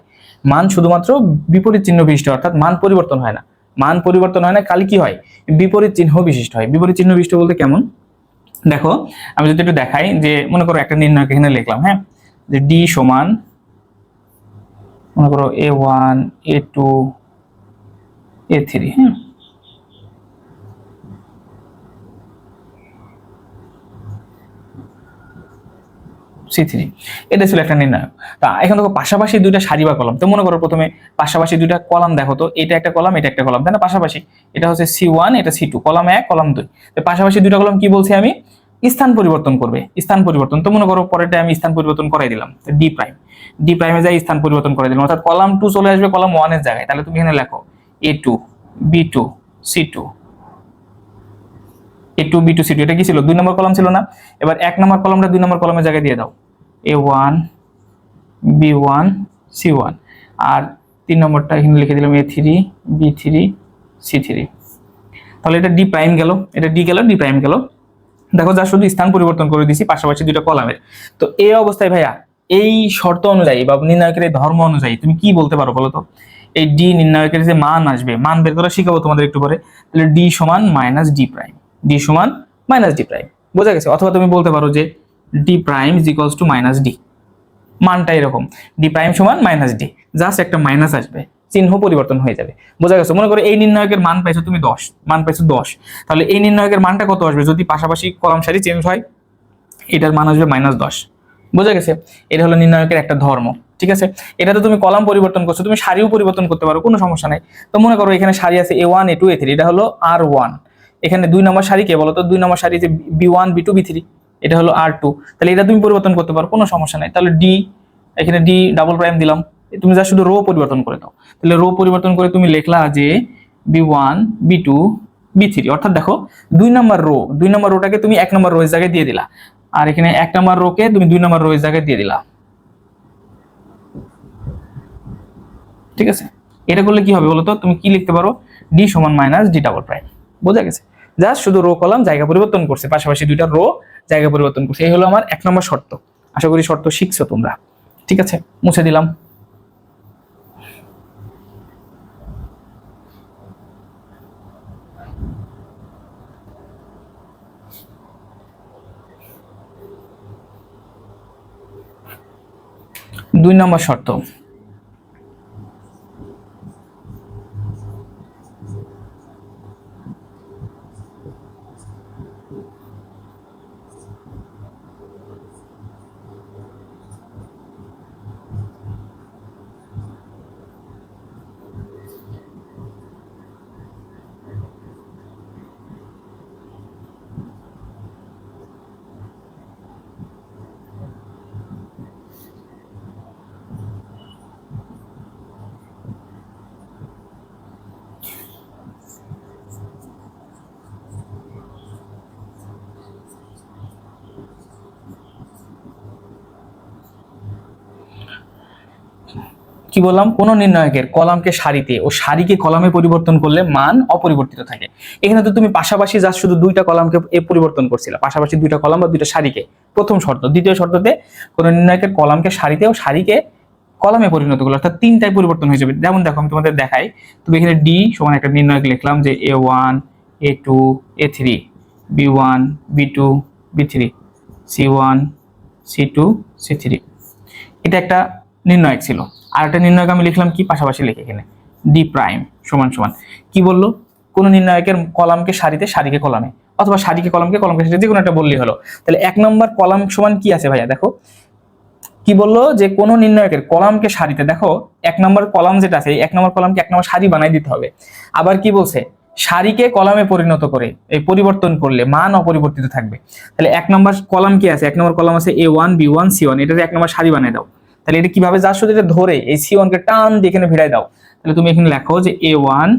মান শুধুমাত্র বিপরীত চিহ্ন বিশিষ্ট, অর্থাৎ মান পরিবর্তন হয় না। মান পরিবর্তন হয় না, খালি কি হয়? বিপরীত চিহ্ন বিশিষ্ট হয়। বিপরীত চিহ্ন বিশিষ্ট বলতে কেমন? দেখো, আমি যদি একটু দেখাই, যে মনে করো একটা নির্ণায়ক এখানে লিখলাম, হ্যাঁ, যে ডি সমান মনে করো A1 A2 A3, হ্যাঁ, C3, এটা ছিল একটা নির্ণায়ক। তা এখন দেখো পাশাপাশি দুইটা সারি বা কলাম। তো মনে করো প্রথমে পাশাপাশি দুইটা কলাম দেখো তো, এটা একটা কলাম, এটা একটা কলাম, তাই না? পাশাপাশি, এটা হচ্ছে C1, এটা C2, কলাম 1 কলাম 2। তো পাশাপাশি দুইটা কলাম কি বলছি আমি? স্থান পরিবর্তন করবে, স্থান পরিবর্তন। তো মনে করো পরেরটা আমি স্থান পরিবর্তন করাই দিলাম, ডি প্রাইম, ডি প্রাইমে যাই স্থান পরিবর্তন করে দিলাম, অর্থাৎ কলাম 2 চলে আসবে কলাম 1 এর জায়গায়। তাহলে তুমি এখানে লেখো A2 B2 C2, A2 B2 C2, এটা কি ছিল? 2 নম্বর কলাম ছিল না? এবার 1 নম্বর কলামটা 2 নম্বর কলামের জায়গায় দিয়ে দাও, A1 B1 C1, আর 3 নম্বরটা এখানে লিখে দিলাম A3 B3 C3। তাহলে এটা ডি প্রাইম গেল, এটা ডি গেল, ডি প্রাইম গেল। দেখো, যা শুধু স্থান পরিবর্তন করে দিছি পাশাপাশি দুইটা কলামের। তো এই অবস্থায় ভাইয়া এই শর্ত অনুযায়ী বা নির্ণায়কের এই ধর্ম অনুযায়ী তুমি কি বলতে পারো বলো তো? এই ডি নির্ণায়কের যে মান আসবে, মান বের করা শিখাবো তোমাদের একটু পরে। তাহলে ডি সমান মাইনাস ডি প্রাইম, ডি সমান মাইনাস ডি প্রাইম। বোঝা গেছে? অথবা তুমি বলতে পারো যে D prime is equals to minus D, মানটা এরকম, ডি প্রাইম সমান মাইনাস ডি, জাস্ট একটা মাইনাস আসবে, চিহ্ন পরিবর্তন হয়ে যাবে। বোঝা গেছে? মনে করো এই নির্ণায়কের মান পাইছো তুমি 10, মান পাইছো 10, তাহলে এই নির্ণায়কের মানটা কত আসবে যদি পাশাপাশি কলাম সারি চেঞ্জ হয়? এটার মান আসবে -10। বোঝা গেছে? এটা হলো নির্ণায়কের একটা ধর্ম। ঠিক আছে, এটা তো তুমি কলাম পরিবর্তন করছো, তুমি সারিও পরিবর্তন করতে পারো, কোনো সমস্যা নাই। তো মনে করো এখানে সারি আছে A1 A2 A3, এটা হলো R1। এখানে 2 নম্বর সারি কে বলো তো? 2 নম্বর সারি যে B1 B2 B3, এটা হলো R2। তাহলে এটা তুমি পরিবর্তন করতে পারো, কোনো সমস্যা নাই। তাহলে ডি, এখানে ডি ডাবল প্রাইম দিলাম, তুমি যা শুধু রো পরিবর্তন করে দাও। তাহলে রো পরিবর্তন করে তুমি লিখলা যে B1 B2 B3, অর্থাৎ দেখো 2 নম্বর রো, 2 নম্বর রোটাকে তুমি 1 নম্বর রো এর জায়গায় দিয়ে দিলা, আর এখানে 1 নম্বর রোকে তুমি 2 নম্বর রো এর জায়গায় দিয়ে দিলা। ঠিক আছে, এটা করলে কি হবে বলতো? তুমি কি লিখতে পারো? ডি সমান মাইনাস ডি ডাবল প্রাইম। বোঝা গেছে? জাস্ট শুধু রো কলাম জায়গা পরিবর্তন করছে, পাশাপাশি দুইটা রো জায়গা পরিবর্তন করছে। এই হলো আমার 1 নম্বর শর্ত। আশা করি শর্ত শিখছো তোমরা। ঠিক আছে, মুছে দিলাম। 2 নম্বর শর্ত, কি বললাম, কোন নির্ণায়কের কলামকে সারিতে ও সারিকে কলামে পরিবর্তন করলে মান অপরিবর্তিত থাকে। এখানে তো তুমি পাশাপাশি জাস্ট শুধু দুইটা কলামকে পরিবর্তন করছিলে, পাশাপাশি দুইটা কলাম বা দুইটা সারিকে, প্রথম শর্ত। দ্বিতীয় শর্ততে কোন নির্ণায়কের কলামকে সারিতে ও সারিকে কলামে পরিণত করলে, অর্থাৎ তিনটায় পরিবর্তন হয়ে যাবে। যেমন দেখো আমি তোমাদের দেখাই, তুমি এখানে ডি সমান একটা নির্ণায়ক লিখলাম যে A1 A2 A3 B1 B2 B3 C1 C2 C3, এটা একটা নির্ণায়ক ছিল। আর একটা নির্ণায়ক আমি লিখলাম কি পাশাপাশি লিখে এখানে ডি প্রাইম সমান সমান কি বললো, কোন নির্ণায়কের কলামকে সারিতে সারিকে কলামে, অথবা সারিকে কলামকে কলামকে সারিতে, যে কোনো একটা বললেই হলো। তাহলে 1 নম্বর কলাম সমান কি আছে ভাইয়া, দেখো কি বললো যে কোন নির্ণায়কের কলামকে সারিতে, দেখো 1 নম্বর কলাম যেটা আছে এই 1 নম্বর কলামকে 1 নম্বর সারি বানাই দিতে হবে। আবার কি বলছে, সারিকে কলামে পরিণত করে এই পরিবর্তন করলে মান অপরিবর্তিত থাকবে। তাহলে 1 নম্বর কলাম কি আছে, 1 নম্বর কলাম আছে A1 B1 C1, এটাতে 1 নম্বর সারি বানাই দাও। তাহলে এটা কিভাবে, যার সাথে এটা ধরে এই C1 কে টান দিয়ে এখানে ভিড়াই দাও। তাহলে তুমি এখানে লেখো যে A1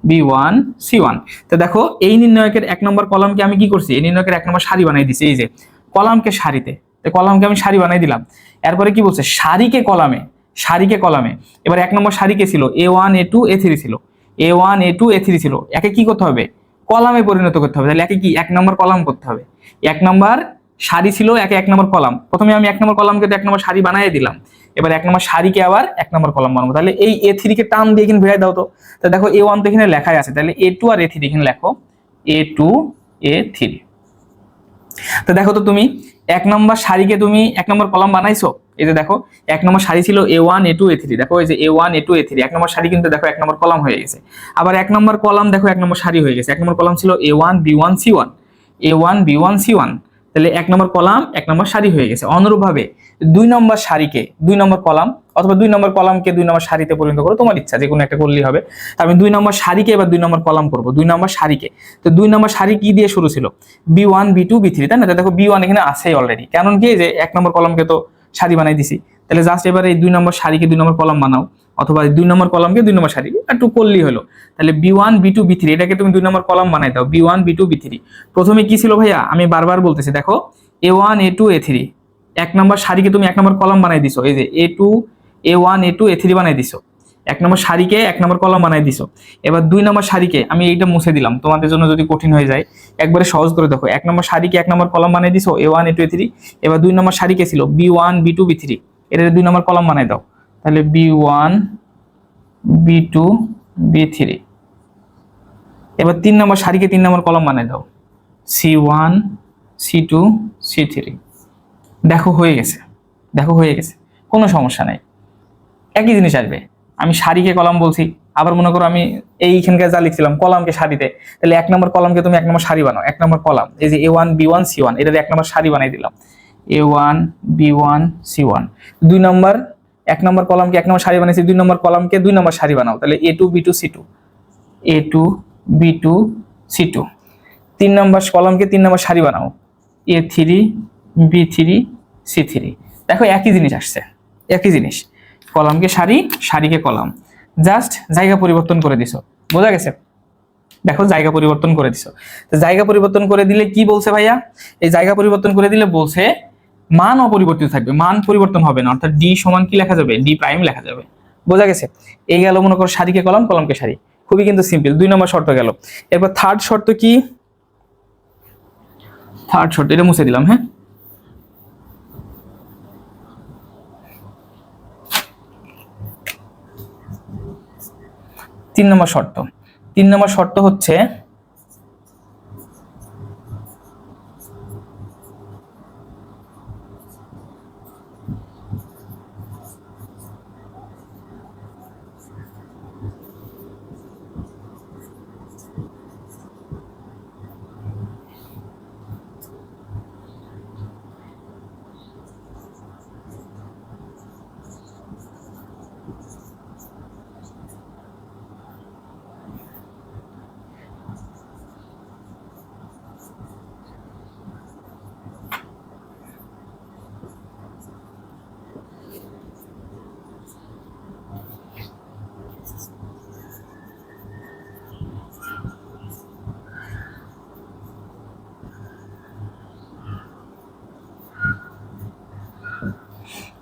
B1 C1। তো দেখো এই নির্ণায়কের 1 নম্বর কলামকে আমি কি করছি, এই নির্ণায়কের 1 নম্বর সারি বানাই দিছি, এই যে কলামকে সারিতে, কলামকে আমি সারি বানাই দিলাম। এরপরে কি বলছে, সারিকে কলামে, সারিকে কলামে। এবার 1 নম্বর সারি কে ছিল A1 A2 A3 ছিল, A1 A2 A3 ছিল, একে কি করতে হবে, কলামে পরিণত করতে হবে। তাহলে একে কি 1 নম্বর কলাম করতে হবে। 1 নম্বর সারি ছিল, একে 1 নম্বর কলাম। প্রথমে আমি 1 নম্বর কলামকে তো 1 নম্বর সারি বানাই দিলাম, এবার 1 নম্বর সারিকে আবার 1 নম্বর কলাম বানাবো। তাহলে এই A3 কে টান দিয়ে এখানে ভিড়াই দাও। তো দেখো A1 তো এখানে লেখাই আছে, তাহলে A2 আর A3 এখানে লেখো A2 A3। তো দেখো তো তুমি 1 নম্বর সারিকে তুমি 1 নম্বর কলাম বানাইছো, এই যে দেখো 1 নম্বর সারি ছিল A1 A2 A3, দেখো এই যে A1 A2 A3 1 নম্বর সারি কিন্তু দেখো 1 নম্বর কলাম হয়ে গেছে। আবার 1 নম্বর কলাম দেখো 1 নম্বর সারি হয়ে গেছে। 1 নম্বর কলাম ছিল A1 B1 C1, A1 B1 C1, তাহলে 1 নম্বর কলাম 1 নম্বর সারি হয়ে গেছে। অনুরূপভাবে 2 নম্বর সারিকে 2 নম্বর কলাম, অথবা 2 নম্বর কলামকে 2 নম্বর সারিতে পরিণত করো, তোমার ইচ্ছা, যে কোনো একটা করলেই হবে। আমি 2 নম্বর সারিকে এবার 2 নম্বর কলাম করব, 2 নম্বর সারিকে। তো 2 নম্বর সারি কি দিয়ে শুরু ছিল, B1 B2 B3, তাই না? দেখো B1 এখানে আছেই অলরেডি, কারণ কি যে 1 নম্বর কলামকে তো সারি বানাই দিছি। তাহলে জাস্ট এবার এই 2 নম্বর সারিকে 2 নম্বর কলাম বানাও, অথবা 2 নম্বর কলামকে 2 নম্বর সারি, একটু করলেই হলো। তাহলে B1 B2 B3 এটাকে তুমি 2 নম্বর কলাম বানাই দাও, B1 B2 B3। প্রথমে কি ছিল ভাইয়া, আমি বারবার বলতেছি, দেখো A1 A2 A3, 1 নম্বর সারিকে তুমি 1 নম্বর কলাম বানাই দিছো, এই যে A2 A1 A2 A3 বানাই দিছো। 1 নম্বর সারিকে 1 নম্বর কলাম বানাই দিছো। এবার 2 নম্বর সারিকে আমি এইটা মুছে দিলাম তোমাদের জন্য যদি কঠিন হয়ে যায়, একবারে সহজ করে দেখো। 1 নম্বর সারিকে 1 নম্বর কলাম বানাই দিছো A1 A2 A3। এবার 2 নম্বর সারিকে ছিল B1 B2 B3, এটাতে 2 নম্বর কলাম বানাই দাও। তাহলে B1 B2 B3। এবার 3 নম্বর সারিকে 3 নম্বর কলাম বানাই দাও, C1 C2 C3। দেখো হয়ে গেছে, দেখো হয়ে গেছে, কোনো সমস্যা নাই, একই জিনিস আসবে। আমি সারিকে কলাম বলছি, আবার মনে করো আমি এইখানকার যা লিখছিলাম কলামকে সারিতে, তাহলে 1 নম্বর কলামকে তুমি 1 নম্বর সারি বানাও, 1 নম্বর কলাম, এই যে A1 B1 C1, এটাতে 1 নম্বর সারি বানাই দিলাম, A1 B1 C1। 2 নম্বর 1 নম্বর কলামকে 1 নম্বর সারি বানাইছি, 2 নম্বর কলামকে 2 নম্বর সারি বানাও, তাহলে A2 B2 C2, A2 B2 C2। 3 নম্বর কলামকে 3 নম্বর সারি বানাও, A3 B3 C3। দেখো একই জিনিস আসছে, একই জিনিস, কলামকে সারি, সারিকে কলাম, জাস্ট জায়গা পরিবর্তন করে দিছো, বোঝা গেছে? দেখো জায়গা পরিবর্তন করে দিছো। তো জায়গা পরিবর্তন করে দিলে কি বলছে ভাইয়া, এই জায়গা পরিবর্তন করে দিলে বলছে মান অপরিবর্তিত থাকবে, মান পরিবর্তন হবে না, অর্থাৎ ডি সমান কি লেখা যাবে, ডি প্রাইম লেখা যাবে। বোঝা গেছে? এই গেল মনে করো সারিকে কলাম, কলামকে সারি, খুবই কিন্তু সিম্পল। 2 নম্বর শর্ত গেল। এরপর থার্ড শর্ত কি, থার্ড শর্ত এটা মুছে দিলাম, হ্যাঁ। তিন নম্বর শর্ত, 3 নম্বর শর্ত হচ্ছে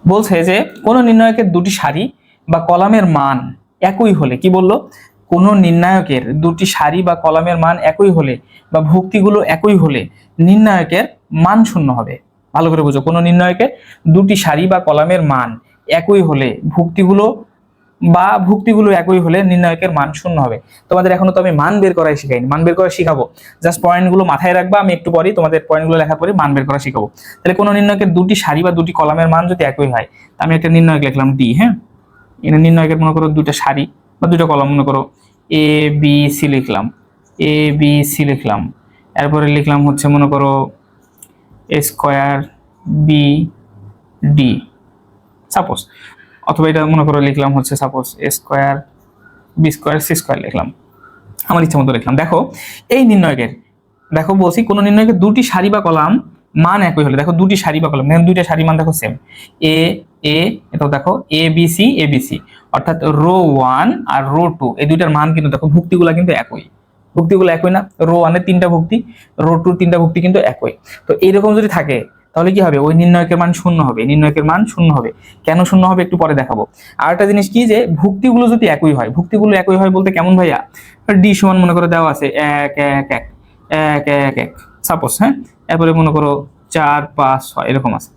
বলছে যে কোন নির্ণায়কের দুটি সারি বা কলামের মান একই হলে, কি বললো, কোন নির্ণায়কের দুটি সারি বা কলামের মান একই হলে বা ভুক্তিগুলো একই হলে নির্ণায়কের মান শূন্য হবে। ভালো করে বুঝো, কোন নির্ণায়কের দুটি সারি বা কলামের মান একই হলে ভুক্তিগুলো একই হলে নির্ণায়কের মান শূন্য হবে। তোমাদের এখনো তো আমি মান বের করাই শিখাইনি, মান বের করা শিখাবো। জাস্ট পয়েন্টগুলো মাথায় রাখবা, আমি একটু পরেই তোমাদের পয়েন্টগুলো লেখার পরে মান বের করা শিখাবো। তাহলে কোন নির্ণায়কের দুটি সারি বা দুটি কলামের মান যদি একই হয়, আমি একটা নির্ণায়ক লিখলাম ডি। হ্যাঁ, এখানে নির্ণায়কের মনে করো দুইটা সারি বা দুইটা কলাম, মনে করো এ বি সি লিখলাম, এ বি সি লিখলাম, এরপরে লিখলাম হচ্ছে মনে করো a square b d suppose, অথবা এটা মনে করো লিখলাম হচ্ছে suppose a square b square c square লিখলাম, আমার ইচ্ছা মতো লিখলাম। দেখো এই নির্ণয়কের, দেখো বলছি কোন নির্ণয়কের দুটি সারি বা কলাম মান একই হলে, দেখো দুটি সারি বা কলাম, দেখেন দুইটা সারি মান দেখো সেম, এ এ, এটাও দেখো A B C A B C, অর্থাৎ রো 1 আর রো 2 এই দুইটার মান কিন্তু দেখো ভুক্তিগুলো কিন্তু একই, ভুক্তিগুলো একই না, রো 1 এর 3টা ভুক্তি, রো 2 3টা ভুক্তি কিন্তু একই। তো এইরকম যদি থাকে তাহলে কি হবে, ওই নির্ণয়কের মান শূন্য হবে, নির্ণয়কের মান শূন্য হবে। কেন শূন্য হবে একটু পরে দেখাবো। আর একটা জিনিস কি, যে ভুক্তিগুলো যদি একই হয়, ভুক্তিগুলো একই হয় বলতে কেমন ভাইয়া, ডি সমান মনে করে দেওয়া আছে 1 1 1 1 1 1 সাপোজ, হ্যাঁ, এরপরে মনে করো 4 5 6 এরকম আছে।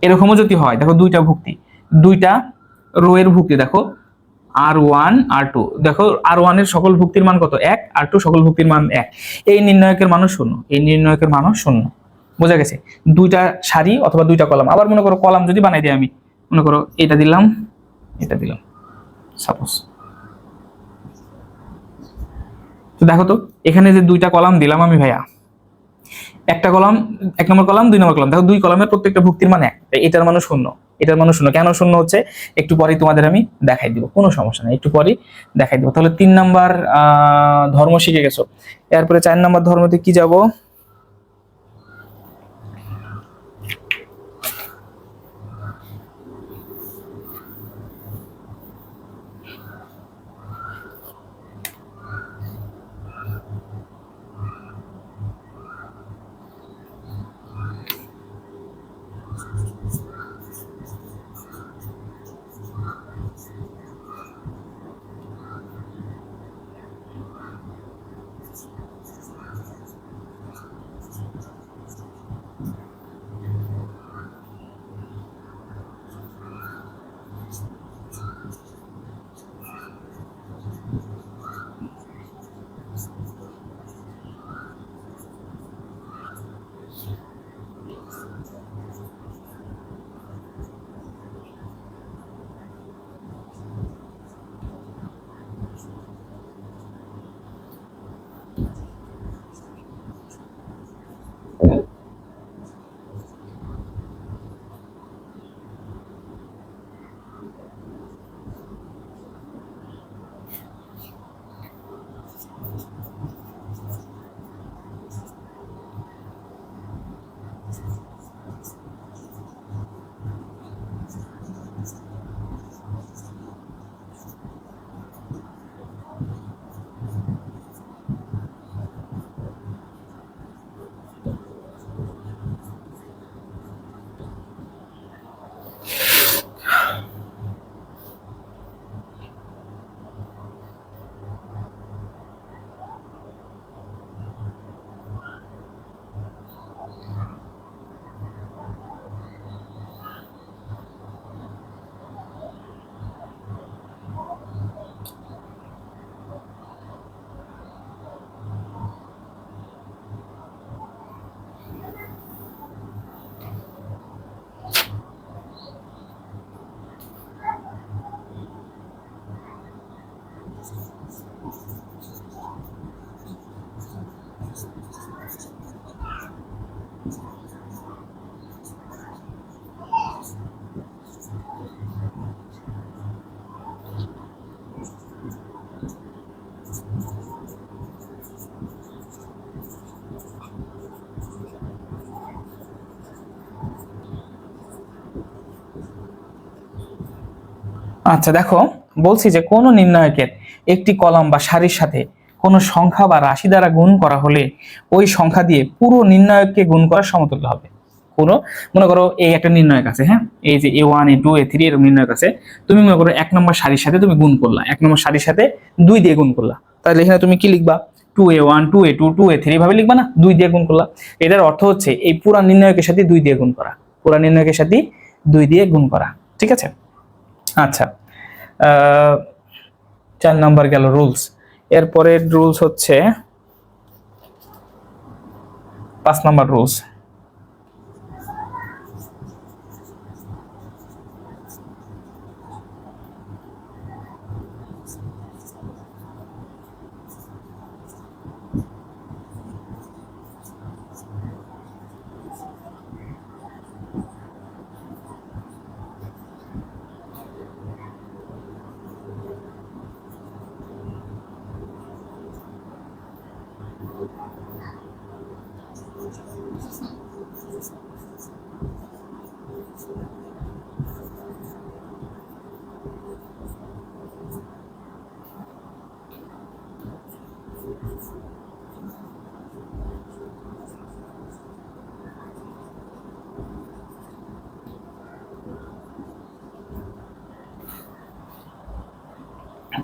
এরকমও যদি হয়, দেখো দুইটা ভুক্তি, দুইটা রো এর ভুক্তি, দেখো R1 R2, দেখো R1 এর সকল ভুক্তির মান কত 1, R2 সকল ভুক্তির মান 1, এই নির্ণায়কের মানও শূন্য, এই নির্ণায়কের মানও শূন্য। বোঝা গেছে, দুইটা সারি অথবা দুইটা কলাম। আবার মনে করো কলাম যদি বানাই দিই আমি, মনে করো এটা দিলাম এটা দিলাম সাপোজ, তো দেখো তো এখানে যে দুইটা কলাম দিলাম আমি ভাইয়া, একটা কলাম 1 নম্বর কলাম 2 নম্বর কলাম, দেখো দুই কলামের প্রত্যেকটা ভুক্তির মান 1, এটার মানও শূন্য, এটার মানও শূন্য। কেন শূন্য হচ্ছে একটু পরেই তোমাদের আমি দেখাই দিব, কোনো সমস্যা নেই, একটু পরেই দেখাই দিব। তাহলে 3 নাম্বার ধর্ম শিখে গেছো, এরপরে 4 নাম্বার ধর্মতে কি যাব, আচ্ছা দেখো বলছি যে কোন নির্ণায়কের একটি কলাম বা সারির সাথে কোন সংখ্যা বা রাশি দ্বারা গুণ করা হলে ওই সংখ্যা দিয়ে পুরো নির্ণায়ককে গুণ করার সমতুল্য হবে। কোনো মনে করো এই একটা নির্ণয়ক আছে, হ্যাঁ, এই যে A1 A2 A3 এরকম নির্ণয়ক আছে, তুমি মনে করো 1 নম্বর সারির সাথে তুমি গুণ করলা, 1 নম্বর সারির সাথে 2 দিয়ে গুণ করলা, তাহলে এখানে তুমি কি লিখবা 2A1 2A2 2A3 এভাবে লিখবা না, 2 দিয়ে গুণ করলা। এটার অর্থ হচ্ছে এই পুরা নির্ণয়কের সাথে 2 দিয়ে গুণ করা, পুরা নির্ণয়কের সাথে 2 দিয়ে গুণ করা, ঠিক আছে। আচ্ছা, 4 নাম্বার গেল রুলস। এরপরে রুলস হচ্ছে 5 নাম্বার রুলস।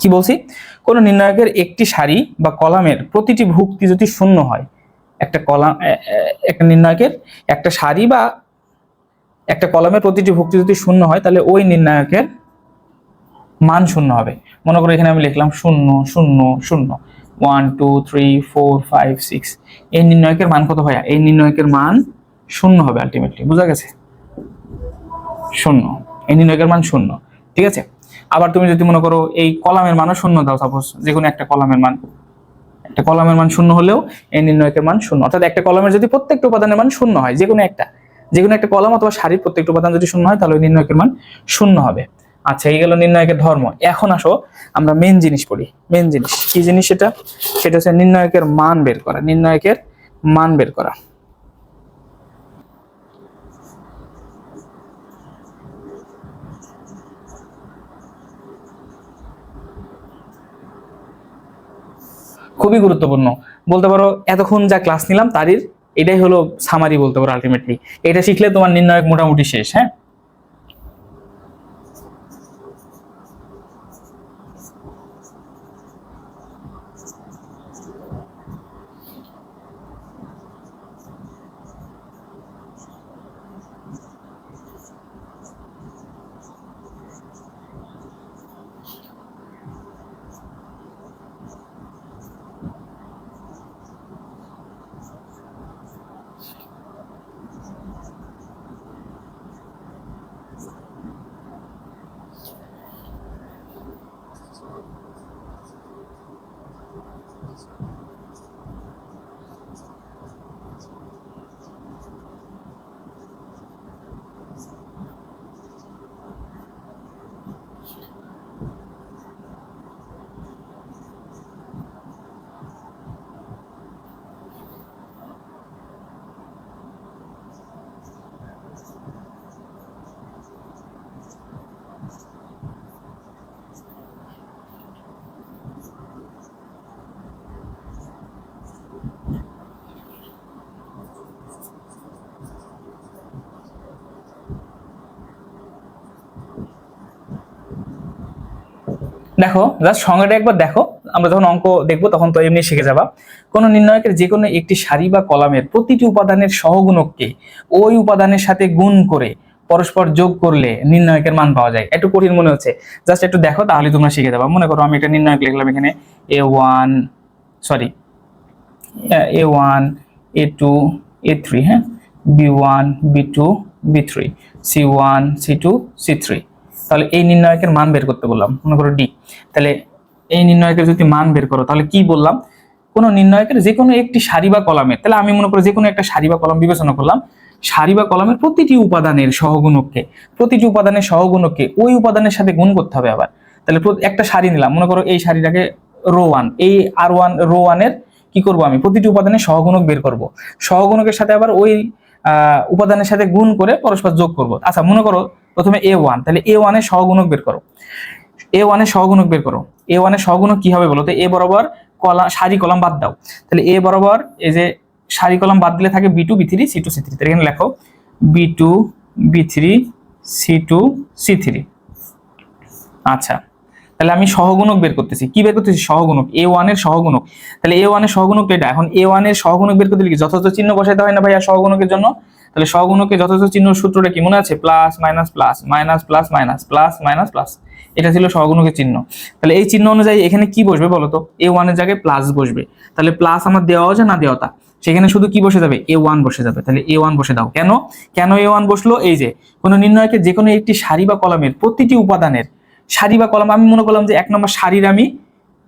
কি বলছি, কোন নির্ণায়কের একটি সারি বা কলামের প্রতিটি ভুক্তি যদি শূন্য হয়, একটা কলাম একটা নির্ণায়কের একটা সারি বা একটা কলামের প্রতিটি ভুক্তি যদি শূন্য হয় তাহলে ওই নির্ণায়কের মান শূন্য হবে। মনে করো এখানে আমি লিখলাম 0 0 0 1 2 3 4 5 6, এই নির্ণায়কের মান কত ভাইয়া? এই নির্ণায়কের মান শূন্য হবে আলটিমেটলি, বুঝা গেছে? শূন্য, এই নির্ণায়কের মান শূন্য, ঠিক আছে। আবার তুমি যদি মনে করো এই কলামের মানও শূন্য দাও, সাপোজ যে কোনো একটা কলামের মান শূন্য হলেও এই নির্ণায়কের মান শূন্য, অর্থাৎ একটা কলামের যদি প্রত্যেকটা উপাদানের মান শূন্য হয়, যে কোনো একটা কলাম অথবা সারির প্রত্যেকটা উপাদান যদি শূন্য হয় তাহলে ওই নির্ণায়কের মান শূন্য হবে। আচ্ছা, এই গেল নির্ণায়কের ধর্ম। এখন আসো আমরা মেন জিনিস পড়ি। মেন জিনিস কি জিনিস? সেটা হচ্ছে নির্ণায়কের মান বের করা। নির্ণায়কের মান বের করা। খুবই গুরুত্বপূর্ণ, বলতে পারো এতক্ষণ যা ক্লাস নিলাম তারই এটাই হলো সামারি বলতে পারো আলটিমেটলি। এটা শিখলে তোমার নির্ণায়ক মোটামুটি শেষ। হ্যাঁ, দেখো জাস্ট সংজ্ঞাটা একবার দেখো, আমরা যখন অঙ্ক দেখবো তখন তো এমনি শিখে যাবা। কোন নির্ণায়কের যে কোনো একটি সারি বা কলামের প্রতিটি উপাদানের সহগুণককে ওই উপাদানের সাথে গুণ করে পরস্পর যোগ করলে নির্ণায়কের মান পাওয়া যায়। একটু কঠিন মনে হচ্ছে, জাস্ট একটু দেখো তাহলে তোমরা শিখে যাবা। মনে করো আমি একটা নির্ণায়ক লিখলাম এখানে A1 A2 A3, হ্যাঁ, B1 B2 B3 C1 C2 C3। তাহলে এই নির্ণায়কের মান বের করতে বললাম, মনে করো ডি। তাহলে এই নির্ণায়কের যদি মান বের করো তাহলে কি বললাম, কোন নির্ণায়কের যে কোনো একটি সারি বা কলামের, তাহলে আমি মনে করো যে কোনো একটা সারি বা কলাম বিবেচনা করলাম, সারি বা কলামের প্রতিটি উপাদানের সহগুণককে ওই উপাদানের সাথে গুণ করতে হবে আবার। তাহলে একটা সারি নিলাম, মনে করো এই সারিটাকে রো 1, এই R1 রো 1 এর কি করব, আমি প্রতিটি উপাদানের সহগুণক বের করব, সহগুণকের সাথে আবার ওই উপাদানের সাথে গুণ করে পরস্পর যোগ করব। আচ্ছা, মনে করো প্রথমে A1, তাহলে A1 এর সহগুণক বের করো। A1 এর সহগুণক কি হবে বলো তো? এ বরাবর সারি কলাম বাদ দাও, তাহলে এ বরাবর এই যে সারি কলাম বাদ দিলে থাকে B2 B3 C2 C3। তাহলে এখানে লেখো B2 B3 C2 C3। আচ্ছা, তাহলে আমি সহগুণক বের করতেছি। কি বের করতেছি? সহগুণক, A1 এর সহগুণক। তাহলে A1 এর সহগুণক এটা। এখন A1 এর সহগুণক বের করতে লিখি যথাযথ চিহ্ন বসাইতে হয় না ভাইয়া সহগুণকের জন্য? তাহলে সহগুণকের যথাযথ চিহ্ন সূত্রটা কি মনে আছে? Plus minus plus, minus plus minus, plus minus plus. এটা ছিল সহগুণকের চিহ্ন। তাহলে এই চিহ্ন অনুযায়ী এখানে কি বসবে বলো তো? A1 এর জায়গায় প্লাস বসবে। তাহলে প্লাস আমার দেওয়া আছে না দেওয়া তা, সেখানে শুধু কি বসে যাবে? A1 বসে যাবে। তাহলে A1 বসে দাও। কেন কেন A1 বসলো? এই যে কোনো নির্ণয়কে যে কোনো একটি সারি বা কলামের প্রতিটি উপাদানের সারি বা কলাম, আমি মনে করলাম যে এক নম্বর সারির আমি